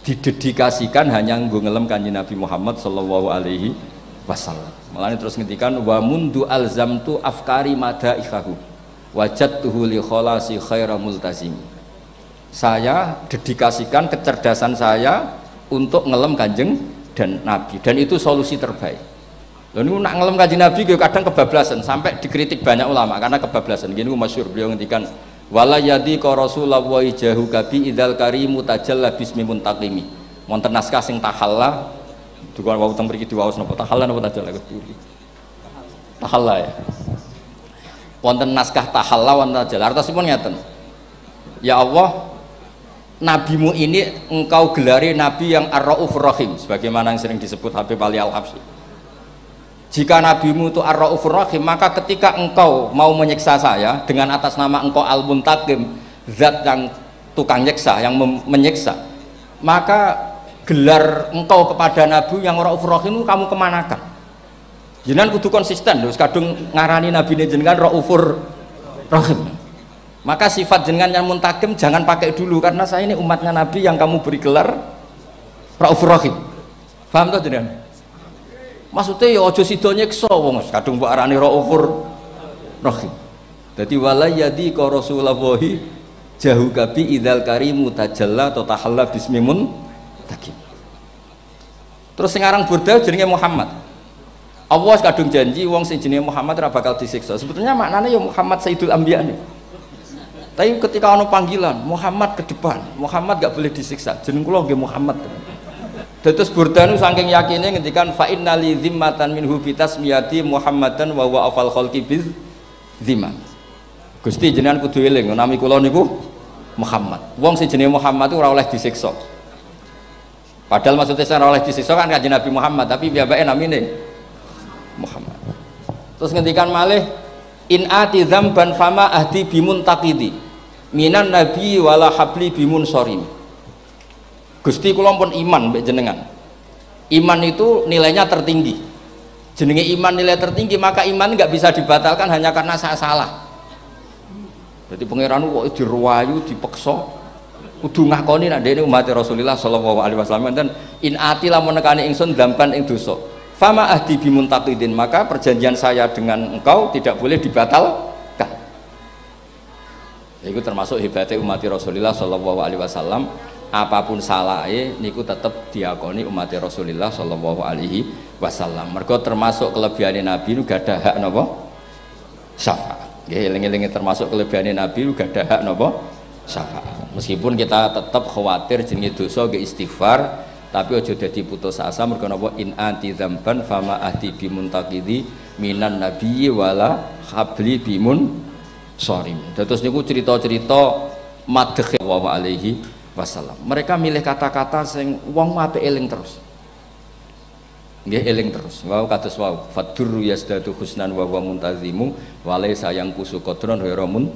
didedikasikan hanya nggo ngelem Kanjeng Nabi Muhammad sallallahu alaihi wasallam. Makanya terus ngendikan wa mundu alzamtu afkari madaikahu wajadtuhu li kholasi khaira multazim. Saya dedikasikan kecerdasan saya untuk ngelem Kanjeng dan Nabi, dan itu solusi terbaik. Lalu nak ngelem Kanjeng Nabi kadang kebablasan, sampai dikritik banyak ulama karena kebablasan. Gini masyhur beliau ngendikan wala yadi ka rasulullah jahu kabi idzal karimu tajalla bismi muntaqimi. Wonten naskah sing tahalla dukan wau teng mriki diwaos napa tahalla napa tajalla keturi. Tahalla ya. Wonten naskah tahalla wonten tajalla. Artosipun ngeten. Ya Allah, nabimu ini engkau gelari nabi yang ar-raufur rahim, sebagaimana yang sering disebut Habib Ali Al-Habsyi. Jika nabimu itu ar-raufur rahim, maka ketika engkau mau menyiksa saya dengan atas nama engkau al-muntaqim, zat yang tukang nyiksa, yang menyiksa, maka gelar engkau kepada nabi yang ar-raufur rahim kamu kemanakan? Jenengan kudu konsisten, terus kadung ngarani nabi jenengan Raufur Rahim. Maka sifat jenengan yang muntakim jangan pakai dulu, karena saya ini umatnya Nabi yang kamu beri gelar Raufur Rahim. Paham tuh jenengan? Maksudnya ya ojo sido nyekso wong kadung mbok arani Raufur Rahim. Dadi wala yadi ka Rasulullahi jahu kabi idzal karimu tajalla atau tahalla bismimun takim. Terus sekarang burda jenenge Muhammad. Allah kadung janji wong sing jenenge Muhammad ora bakal disiksa. Sebetulnya maknanya ya Muhammad Sayyidul Anbiya nih. Tapi ketika ono panggilan Muhammad ke depan, Muhammad gak boleh disiksa. Jeneng kula nggih Muhammad. Terus burda nu saking yakinnya ngendikan fa innali zimmatan minhu bi tasmiyati Muhammadan wa huwa afal khalqi biz zimam. Gusti jenengan kudu eling nami kula niku Muhammad. Wong sing jenenge Muhammad itu ora oleh disiksa. Padahal maksudnya ora oleh disiksa kan kanjeng Nabi Muhammad, tapi piyambake namine Muhammad. Terus ngendikan malih in ati dzamban fama ahdi bimuntaqidi minan nabi wala habli bimun sorim. Gusti kula pun iman mbek jenengan. Iman itu nilainya tertinggi. Jenenge iman nilai tertinggi, maka iman nggak bisa dibatalkan hanya karena saya salah. Berarti pangeran kok diruwayu, dipeksa, kudu ngakoni nek dene umat Rasulullah sallallahu alaihi wasallam dan in ati lamun nekani ingsun dzamban ing dosa. Fama ahdi bimuntaqidin, maka perjanjian saya dengan engkau tidak boleh dibatalkan. Itu termasuk hebatnya umat Rasulullah sallallahu alaihi wasallam, apapun salahnya niku tetap diakoni umat Rasulullah sallallahu alaihi wasallam. Mergo termasuk kelebihan Nabi nu gadah hak napa? Syafaat. Nggih eling-eling termasuk kelebihan Nabi nu gadah hak napa? Syafaat. Meskipun kita tetap khawatir jenenge dosa nggih istighfar, tapi ojo dadi putus asa mergo napa in anti dzamban fama ahdi bimuntaqidi minan nabiyyi wala habli bimun sorim. Terus niku cerita-cerita madheh sallallahu alaihi wasallam. Mereka milih kata-kata sing wong apik eling terus. Nggih eling terus. Wau kados wau fadurru yasdatu husnan wa huwa muntazimu wa laysa yang kusu qadron ghairu mun.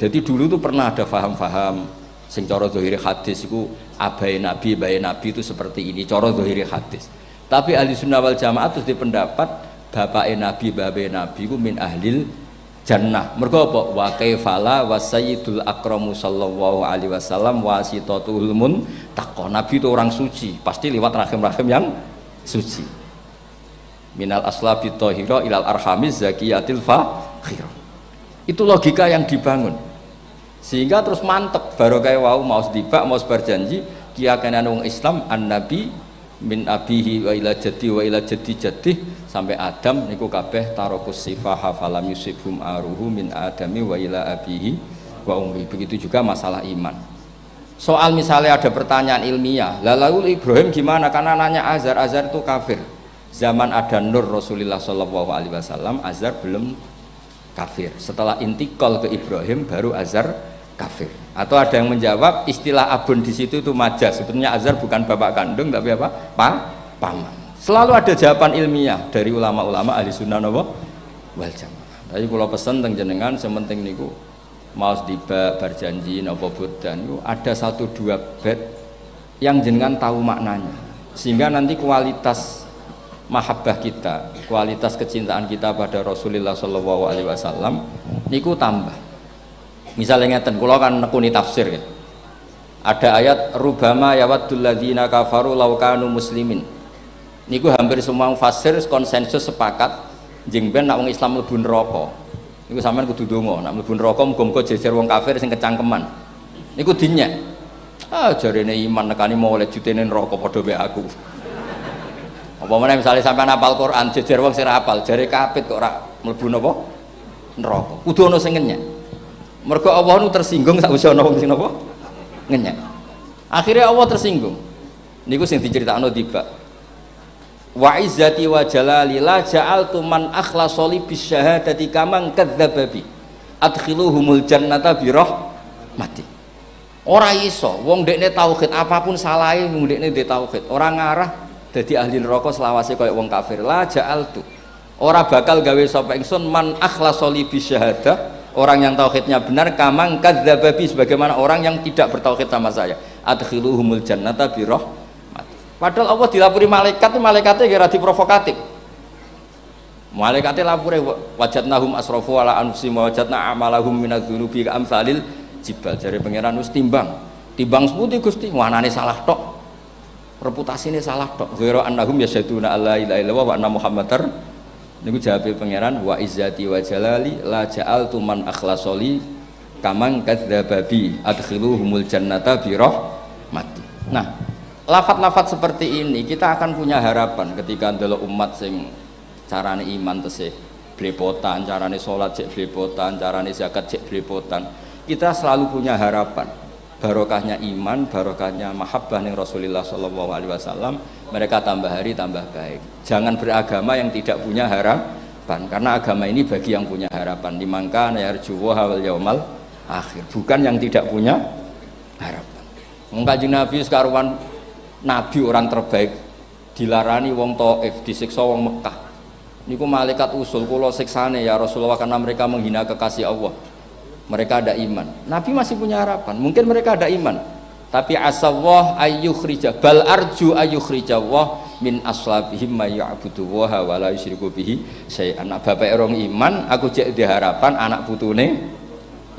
Jadi dulu tuh pernah ada faham-faham sing cara zahiri hadis iku abai nabi itu seperti ini cara zahiri hadis. Tapi ahli sunnah wal jamaah terus di pendapat bapake nabi babe nabi ku min ahlil jannah. Mergo apa? Wa kaifala wa sayyidul akramu sallallahu alaihi wasallam wasitatul muntaqo. Nabi itu orang suci, pasti lewat rahim-rahim yang suci. Minal aslabi thahira ilal arhamiz zakiyatil fakhir. Itu logika yang dibangun. Sehingga terus mantep barokah wau mau dibak mau berjanji keyakinan wong Islam an-nabi min abihi wa ila jaddi wa ila jaddi jaddi sampai Adam niku kabeh tarokus sifaha falam yusibhum aruhu min adami wa ila abihi wa ummi. Begitu juga masalah iman. Soal misalnya ada pertanyaan ilmiah, lalu Ibrahim gimana? Karena nanya Azar itu kafir. Zaman ada Nur Rasulullah sallallahu alaihi wasallam, Azar belum kafir. Setelah intikal ke Ibrahim baru Azar kafir. Atau ada yang menjawab istilah abun di situ itu majaz. Sebetulnya Azar bukan bapak kandung tapi apa? Paman. Selalu ada jawaban ilmiah dari ulama-ulama ahli sunnah wal jamaah. Tapi kalau pesen teng jenengan sementing niku mau tiba berjanji napa burdan itu ada 1-2 bait yang jenengan tahu maknanya, sehingga nanti kualitas mahabbah kita, kualitas kecintaan kita pada Rasulullah sallallahu alaihi wasallam niku tambah. Misalnya ngeten, kula kan nekuni tafsir ya. Ada ayat rubama yawaddul ladzina kafaru law kanu muslimin. Niku hampir semua fasir konsensus sepakat jeng ben nak wong Islam mlebu neraka. Niku sampean kudu donga, nak mlebu neraka muga-muga jejer wong kafir sing kecangkeman. Niku dinyek. Ah jarene iman nekani mau oleh jutene neraka padha mek aku. Apa meneh misale sampean hafal Quran jejer wong sing hafal, jare kapit kok ora mlebu napa? Neraka. Kudu ana sing ngenyek. Mergo Allah nu tersinggung sakwise ana wong sing napa? Ngenyek. Akhirnya Allah tersinggung. Niku sing diceritakno tiba. Wa izzati wa jalali la ja'altu man akhlasa li bisyahadati kaman kadzdzababi adkhiluhumul jannata bi rahmati. Ora iso wong dekne tauhid apapun salahe wong dekne ndek tauhid ora ngarah dadi ahli neraka selawase kaya wong kafir. La ja'altu ora bakal gawe sapa ingsun man akhlasa li bisyahadah orang yang tauhidnya benar kaman kadzdzababi sebagaimana orang yang tidak bertauhid sama saya adkhiluhumul jannata bi rahmati. Padahal Allah dilapori malaikat, malaikatnya kira diprovokatif. Malaikate lapure wajadnahum asrafu ala anfusihim wa wajadna amalahum minadz-dzunubi ka amsalil jibal. Jare pangeran wis timbang seputi Gusti, wanane salah tok. Reputasine salah tok. Ghairu annahum yasyaduna alla ilaha illallah wa anna muhammadar. Niku jawabe pangeran wa izzati wa jalali la ja'altu man akhlasoli kamang kadzababi adkhiluhumul jannata bi rahmati. Nah, lafat-lafat seperti ini kita akan punya harapan ketika ndelok umat sing carane iman tesih blepotan, carane sholat cek blepotan, carane zakat cek blepotan. Kita selalu punya harapan barokahnya iman, barokahnya mahabbah ning Rasulullah sallallahu alaihi wasallam, mereka tambah hari tambah baik. Jangan beragama yang tidak punya harapan, karena agama ini bagi yang punya harapan. Dimangka yarjuwa wal yaumal akhir, bukan yang tidak punya harapan. Kanjeng Nabi sekaruan nabi orang terbaik dilarani wong Taif, disiksa wong Mekah. Niku malaikat usul kula siksane ya Rasulullah karena mereka menghina kekasih Allah. Mereka ada iman. Nabi masih punya harapan. Mungkin mereka ada iman. Tapi asallah ayyukhrija bal arju ayyukhrijawah min aslabihim may ya'budu wa la yusyriku bihi syai'an. Anak bapak orang iman, aku cek di harapan anak putune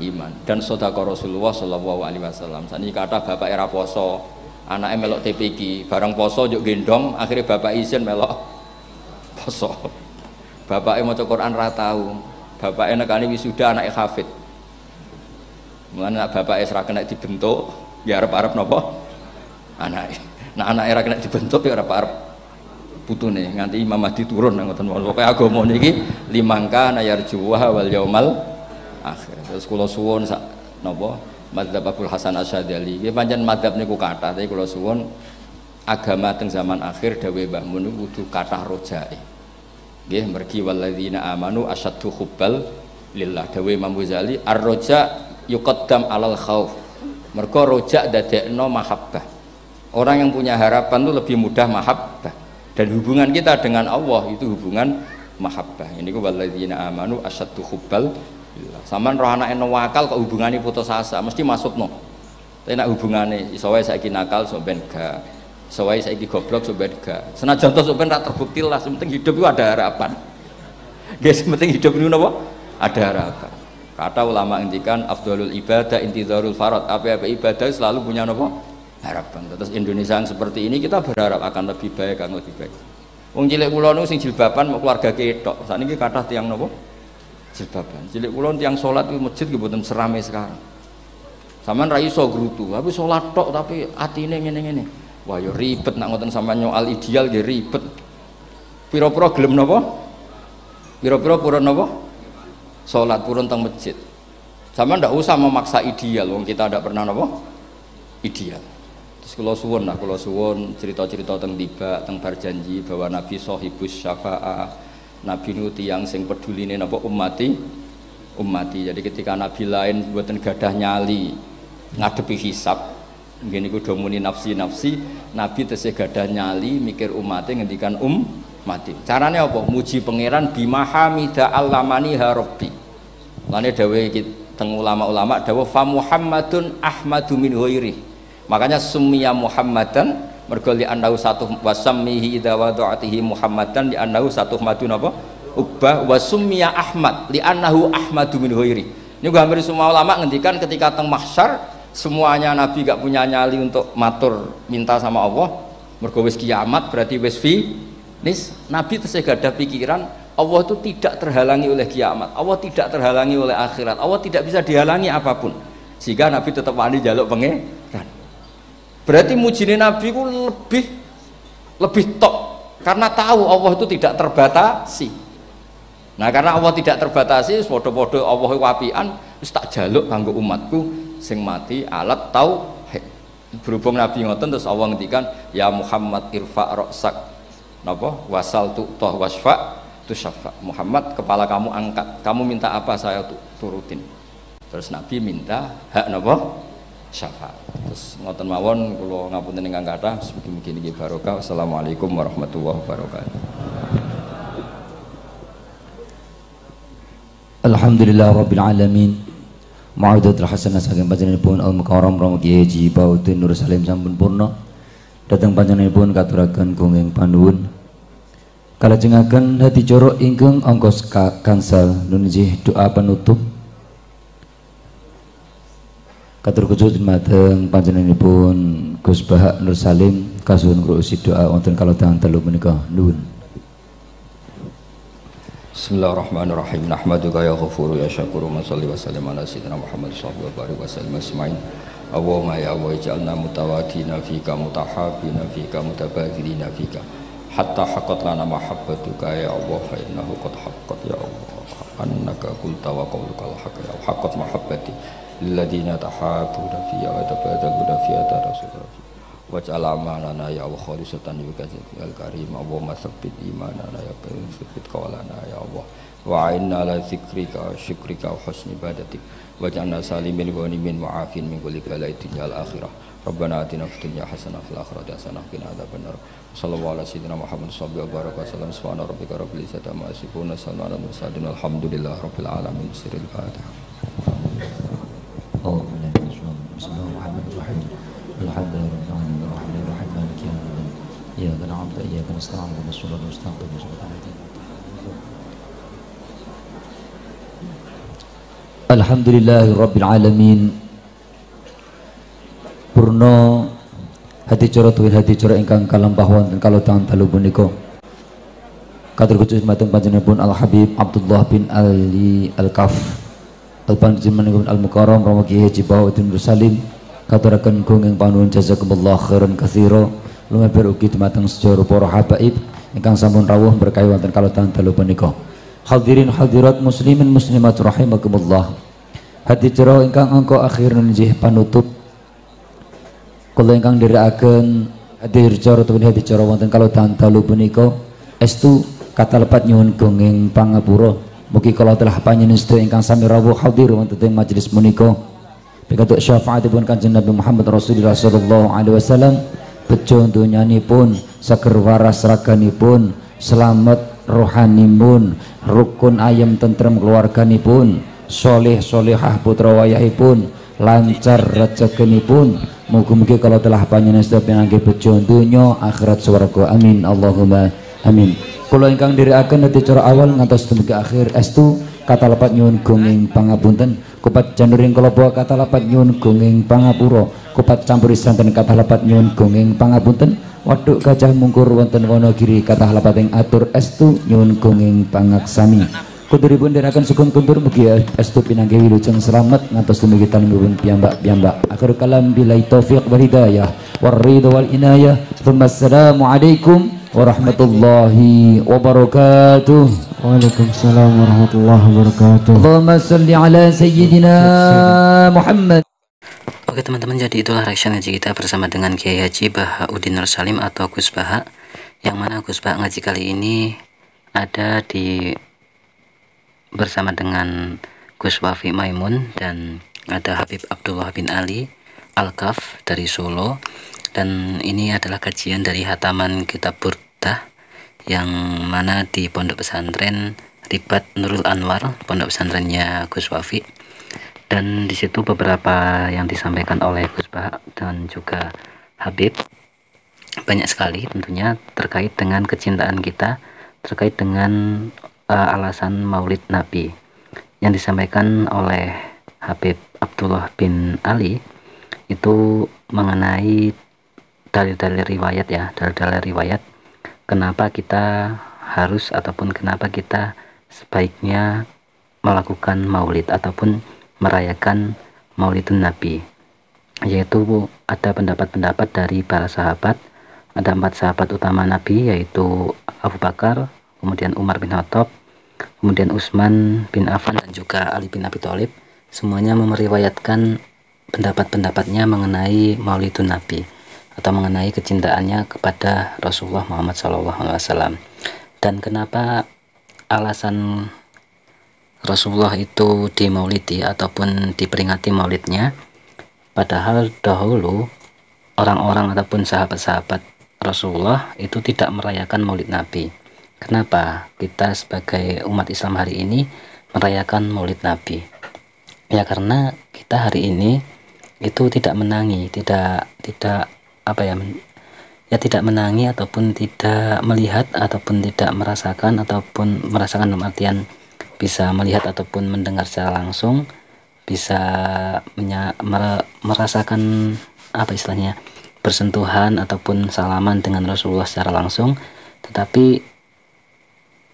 iman. Dan sedekah Rasulullah sallallahu alaihi wasallam. Saniki kata bapak era poso, anake melok TPQ, bareng poso njuk gendong, akhirnya bapak izin melok poso. Bapaknya maca Quran ra tau. Bapaknya nekani wisuda anake hafid. Mulane bapaknya ora kena dibentuk, ya arep-arep napa? Anake. Nah anake ora kena dibentuk ya arep-arep putune nganti Imam Mahdi turun ngoten mawon. Pokoke agama niki limangka nayarjuwa wal yaumal akhir. Terus kula suwun sak napa? Madzhab Abdul Hasan Asyadzali. Nggih pancen madzhab niku kathah, tapi kula suwun agama teng zaman akhir dawuh Mbah Mun kudu kathah rojae. Nggih mergi walladzina amanu asyaddu hubbal lillah. Dawuh Imam Ghazali ar-roja yuqaddam alal khauf. Mergo roja dadekno mahabbah. Orang yang punya harapan itu lebih mudah mahabbah. Dan hubungan kita dengan Allah itu hubungan mahabbah. Ini ku walladzina amanu asyaddu hubbal lillah. Sampeyan roh anake nawakal kok hubungane putus asa mesti masukno. Tapi nek hubungane iso wae saiki nakal sok ben gak. Iso wae saiki goblok sok ben gak. Senajan to sok ben ra terbukti lah, penting hidup itu ada harapan. Guys, penting hidup itu napa? Ada harapan. Kata ulama ngendikan afdhalul ibadah intizarul farad. Apa-apa ibadah selalu punya napa? Harapan. Terus Indonesia yang seperti ini kita berharap akan lebih baik, akan lebih baik. Wong cilik kula niku sing jilbaban mau keluarga ketok. Sakniki kathah tiyang napa? Jilbaban. Cilik kula tiyang salat ku masjid nggih mboten serame sekarang. Sampeyan ra iso grutu, tapi salat tok tapi atine ngene-ngene. Wah ya ribet nak ngoten sampeyan nyoal ideal nggih ribet. Pira-pira gelem napa? Pira-pira purun napa? Salat purun teng masjid. Sampeyan ndak usah memaksa ideal, wong kita ndak pernah napa? Ideal. Terus kula suwun cerita-cerita teng tiba teng berjanji bahwa Nabi sahibus syafa'ah. Nabi nu tiyang sing peduline napa ummati. Jadi ketika Nabi lain mboten gadah nyali ngadepi hisab, nggih niku do muni nafsi, Nabi tesih gadah nyali mikir umate ngendikan mati. Carane apa? Muji pangeran bimahamida allamani rabbi. Lane dawuh teng ulama-ulama dawuh fa Muhammadun ahmadu min ghairi. Makanya summiya Muhammadan mergo li annahu satu wasammihi idza wada'atihi Muhammadan li annahu satu madun apa? Ubbah wa summiya Ahmad li annahu ahmadu min ghairi. Niku hampir semua ulama ngendikan ketika teng mahsyar semuanya Nabi gak punya nyali untuk matur minta sama Allah. Mergo wis kiamat berarti wis finis. Nabi tesih gadah pikiran Allah itu tidak terhalangi oleh kiamat, Allah tidak terhalangi oleh akhirat, Allah tidak bisa dihalangi apapun. Sehingga Nabi tetap wani njaluk pangeran. Berarti mujine Nabi ku lebih top karena tahu Allah itu tidak terbatasi. Nah karena Allah tidak terbatasi, podo-podo Allah wapian, wis tak jaluk kanggo umatku sing mati alat tauhid. Berhubung Nabi ngoten terus Allah ngendikan ya Muhammad irfa ra'sak napa wasal tu'tah wasfa tusaffa. Muhammad kepala kamu angkat, kamu minta apa saya turutin. Terus Nabi minta hak napa syafaat. Terus ngoten mawon kula ngapunten ingkang kathah mugi-mugi niki barokah. Wassalamualaikum warahmatullahi wabarakatuh. Alhamdulillah rabbil alamin. Ma'udatul hasanah saking panjenenganipun Al Mukarram Rama Kiai Haji Baudin Nur Salim sampun purna. Dhateng panjenenganipun katuraken gunging panuwun Kalajengaken hati joro ingkang ongkos kangsal nunjih doa penutup katur khusus dumateng panjenenganipun Gus Baha Nur Salim kasuhun ngrusi doa wonten kalodhangan telu menika nuwun. Bismillahirrahmanirrahim. Nahmaduka ya ghafuru ya syakuru wa sholli wa sallim ala sayyidina Muhammad sallallahu alaihi wasallam asma'in. Allahumma ya Allah ij'alna mutawadina fika mutahabina fika mutabadilina fika hatta haqqat lana mahabbatuka ya Allah fa innahu qad haqqat ya Allah annaka qulta wa qawluka al-haqq ya haqqat mahabbati lilladina tahabuna fiyya wa tabadaluna fiyya rasulullah waj'al amalana ya Allah khalisatan liwajhikal karim Allahumma tsabbit imanana ya karim tsabbit qawlana ya Allah wa a'inna ala dzikrika wa syukrika wa husni ibadatik waj'alna salimin ghanimin mu'afin min kulli bala'in dunya al akhirah Rabbana atina fid dunya hasanah fil akhirati hasanah wa qina adzabannar sallallahu ala sayyidina Muhammad sallallahu alaihi wasallam subhana rabbika rabbil izzati amma yasifun wa salamun alal mursalin alhamdulillahi rabbil alamin sirril fatihah. Bismillahirrahmanirrahim. Alhamdulillahirrahmanirrahim. Maliki yaumiddin. Iyyaka na'budu wa iyyaka nasta'in. Ihdinas siratal mustaqim. Alhamdulillahirabbil alamin. Purna hati coro tuwin hati coro ingkang kalampah wonten kalodhangan dalu punika. Katur khusus dumateng panjenenganipun Al Habib Abdullah bin Ali Al Kaf Al-Panjenenganipun Al-Mukarram Rama Kiai Haji Bahauddin Nur Salim katuraken gunging panuwun jazakumullah khairan katsira lumeber ugi dumateng sedaya para habaib ingkang sampun rawuh berkahi wonten kalodhangan dalu punika. Hadirin hadirat muslimin muslimat rahimakumullah. Hati coro ingkang angka akhir nunjih panutup kula ingkang nderekaken hati coro tuwin hati coro wonten kalodhangan dalu punika estu katalepat nyuwun gunging pangapura. Mugi kala telah panjenengan sedaya ingkang sami rawuh hadir wonten ing majelis menika pikatuk syafaatipun Kanjeng Nabi Muhammad Rasulullah sallallahu alaihi wasallam bejo donyanipun seger waras raganipun selamat rohanipun rukun ayem tentrem keluarganipun soleh solehah putra wayahipun lancar rezekinipun mugi-mugi kala telah panjenengan sedaya pinanggih bejo donya akhirat swarga amin Allahumma amin. Kula ingkang nderekaken hati cara awal ngantos dumugi akhir estu katalepat nyuwun gunging pangapunten kupat januring kala bawa katalepat nyuwun gunging pangapura kupat campuri santen katalepat nyuwun gunging pangapunten waduk gajah mungkur wonten Wonogiri katalepat ing atur estu nyuwun gunging pangaksami kuturipun nderekaken sukun kuntur mugi estu pinanggih wilujeng slamet ngantos dumugi talemipun piyambak-piyambak akhir kalam billahi taufiq wal hidayah war ridha wal inayah assalamu alaikum warahmatullahi wabarakatuh. Waalaikumsalam warahmatullahi wabarakatuh. Allahumma salli ala sayyidina Muhammad. Oke teman-teman, jadi itulah reaction ngaji kita bersama dengan Kiai Haji Bahauddin Nur Salim atau Gus Baha, yang mana Gus Baha ngaji kali ini ada di bersama dengan Gus Wafi Maimun dan ada Habib Abdullah bin Ali Al-Kaf dari Solo. Dan ini adalah kajian dari hataman kitab Burdah yang mana di pondok pesantren Ribat Nurul Anwar, pondok pesantrennya Gus Wafi. Dan di situ beberapa yang disampaikan oleh Gus Baha dan juga Habib banyak sekali tentunya terkait dengan kecintaan kita, terkait dengan alasan Maulid Nabi yang disampaikan oleh Habib Abdullah bin Ali itu mengenai dalil-dalil riwayat ya, dalil-dalil riwayat kenapa kita harus ataupun kenapa kita sebaiknya melakukan maulid ataupun merayakan Maulidun Nabi, yaitu ada pendapat-pendapat dari para sahabat. Ada 4 sahabat utama Nabi, yaitu Abu Bakar, kemudian Umar bin Khattab, kemudian Utsman bin Affan dan juga Ali bin Abi Thalib. Semuanya meriwayatkan pendapat-pendapatnya mengenai Maulidun Nabi atau mengenai kecintaannya kepada Rasulullah Muhammad SAW. Dan kenapa alasan Rasulullah itu dimaulidi ataupun diperingati maulidnya, padahal dahulu orang-orang ataupun sahabat-sahabat Rasulullah itu tidak merayakan maulid Nabi. Kenapa kita sebagai umat Islam hari ini merayakan maulid Nabi? Ya karena kita hari ini itu tidak menangi, tidak ya tidak menangi ataupun tidak melihat ataupun tidak merasakan ataupun merasakan dalam artian bisa melihat ataupun mendengar secara langsung, bisa merasakan apa istilahnya, bersentuhan ataupun salaman dengan Rasulullah secara langsung, tetapi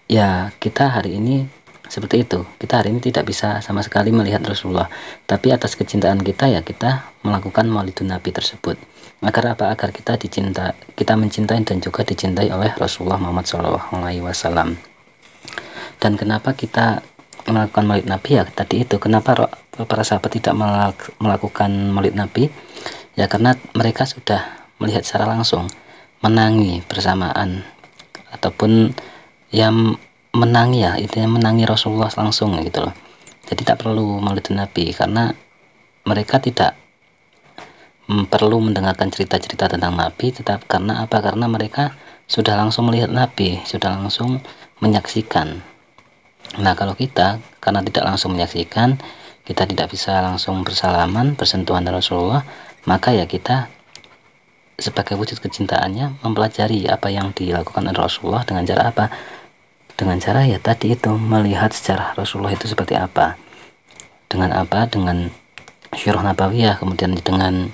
ya kita hari ini seperti itu. Kita hari ini tidak bisa sama sekali melihat Rasulullah, tapi atas kecintaan kita ya kita melakukan maulidun Nabi tersebut. Agar apa? Agar kita mencintai dan juga dicintai oleh Rasulullah Muhammad SAW. Dan kenapa kita melakukan maulid Nabi? Ya tadi itu, kenapa para sahabat tidak melakukan maulid Nabi? Ya karena mereka sudah melihat secara langsung, menangi bersamaan, ataupun yang menangi, ya intinya menangi Rasulullah langsung gitu loh. Jadi tak perlu maulid Nabi, karena mereka tidak perlu mendengarkan cerita-cerita tentang Nabi, tetap karena apa? Karena mereka sudah langsung melihat Nabi, sudah langsung menyaksikan. Nah kalau kita karena tidak langsung menyaksikan, kita tidak bisa langsung bersalaman, bersentuhan dengan Rasulullah, maka ya kita sebagai wujud kecintaannya mempelajari apa yang dilakukan oleh Rasulullah dengan cara apa? Dengan cara ya tadi itu, melihat sejarah Rasulullah itu seperti apa. Dengan apa? Dengan Syirah Nabawiyah, kemudian dengan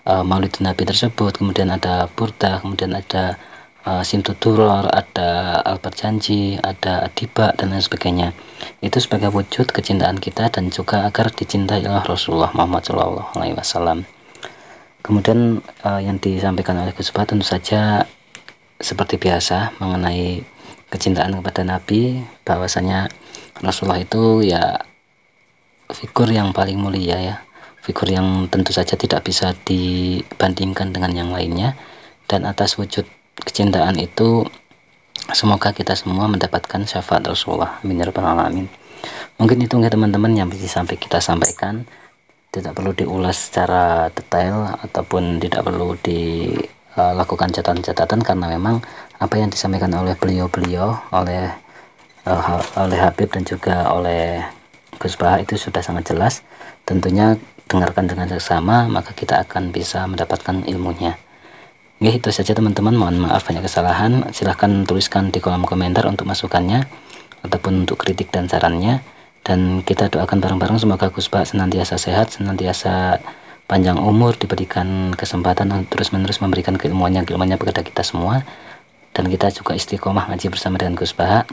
Maulid Nabi tersebut, kemudian ada Burdah, kemudian ada Simtud-Duror, ada Al-Barjanji, ada Adiba, dan lain sebagainya. Itu sebagai wujud kecintaan kita dan juga agar dicintai oleh Rasulullah Muhammad SAW. Kemudian yang disampaikan oleh Gus Bah tentu saja seperti biasa mengenai kecintaan kepada Nabi, bahwasanya Rasulullah itu ya figur yang paling mulia, ya figur yang tentu saja tidak bisa dibandingkan dengan yang lainnya. Dan atas wujud kecintaan itu semoga kita semua mendapatkan syafaat Rasulullah, amin ya rabbal alamin. Mungkin itu ya teman-teman yang bisa kita sampaikan, tidak perlu diulas secara detail ataupun tidak perlu dilakukan catatan-catatan, karena memang apa yang disampaikan oleh beliau-beliau, oleh Habib dan juga oleh Gus Bah itu sudah sangat jelas. Tentunya dengarkan dengan seksama, maka kita akan bisa mendapatkan ilmunya. Ya itu saja teman-teman, mohon maaf banyak kesalahan. Silahkan tuliskan di kolom komentar untuk masukannya ataupun untuk kritik dan sarannya. Dan kita doakan bareng-bareng semoga Gus Bah senantiasa sehat, senantiasa panjang umur, diberikan kesempatan untuk terus-menerus memberikan keilmuannya kepada kita semua. Dan kita juga istiqomah ngaji bersama dengan Gus Bah,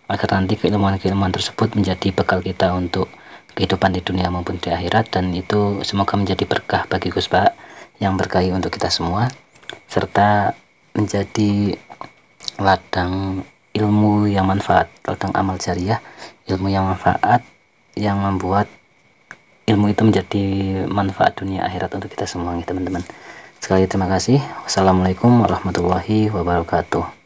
agar nanti keilmuan tersebut menjadi bekal kita untuk kehidupan di dunia maupun di akhirat. Dan itu semoga menjadi berkah bagi Gus Bah yang berkahi untuk kita semua, serta menjadi ladang ilmu yang manfaat, ladang amal jariah, ilmu yang manfaat, yang membuat ilmu itu menjadi manfaat dunia akhirat untuk kita semua ya teman-teman. Sekali terima kasih. Wassalamualaikum warahmatullahi wabarakatuh.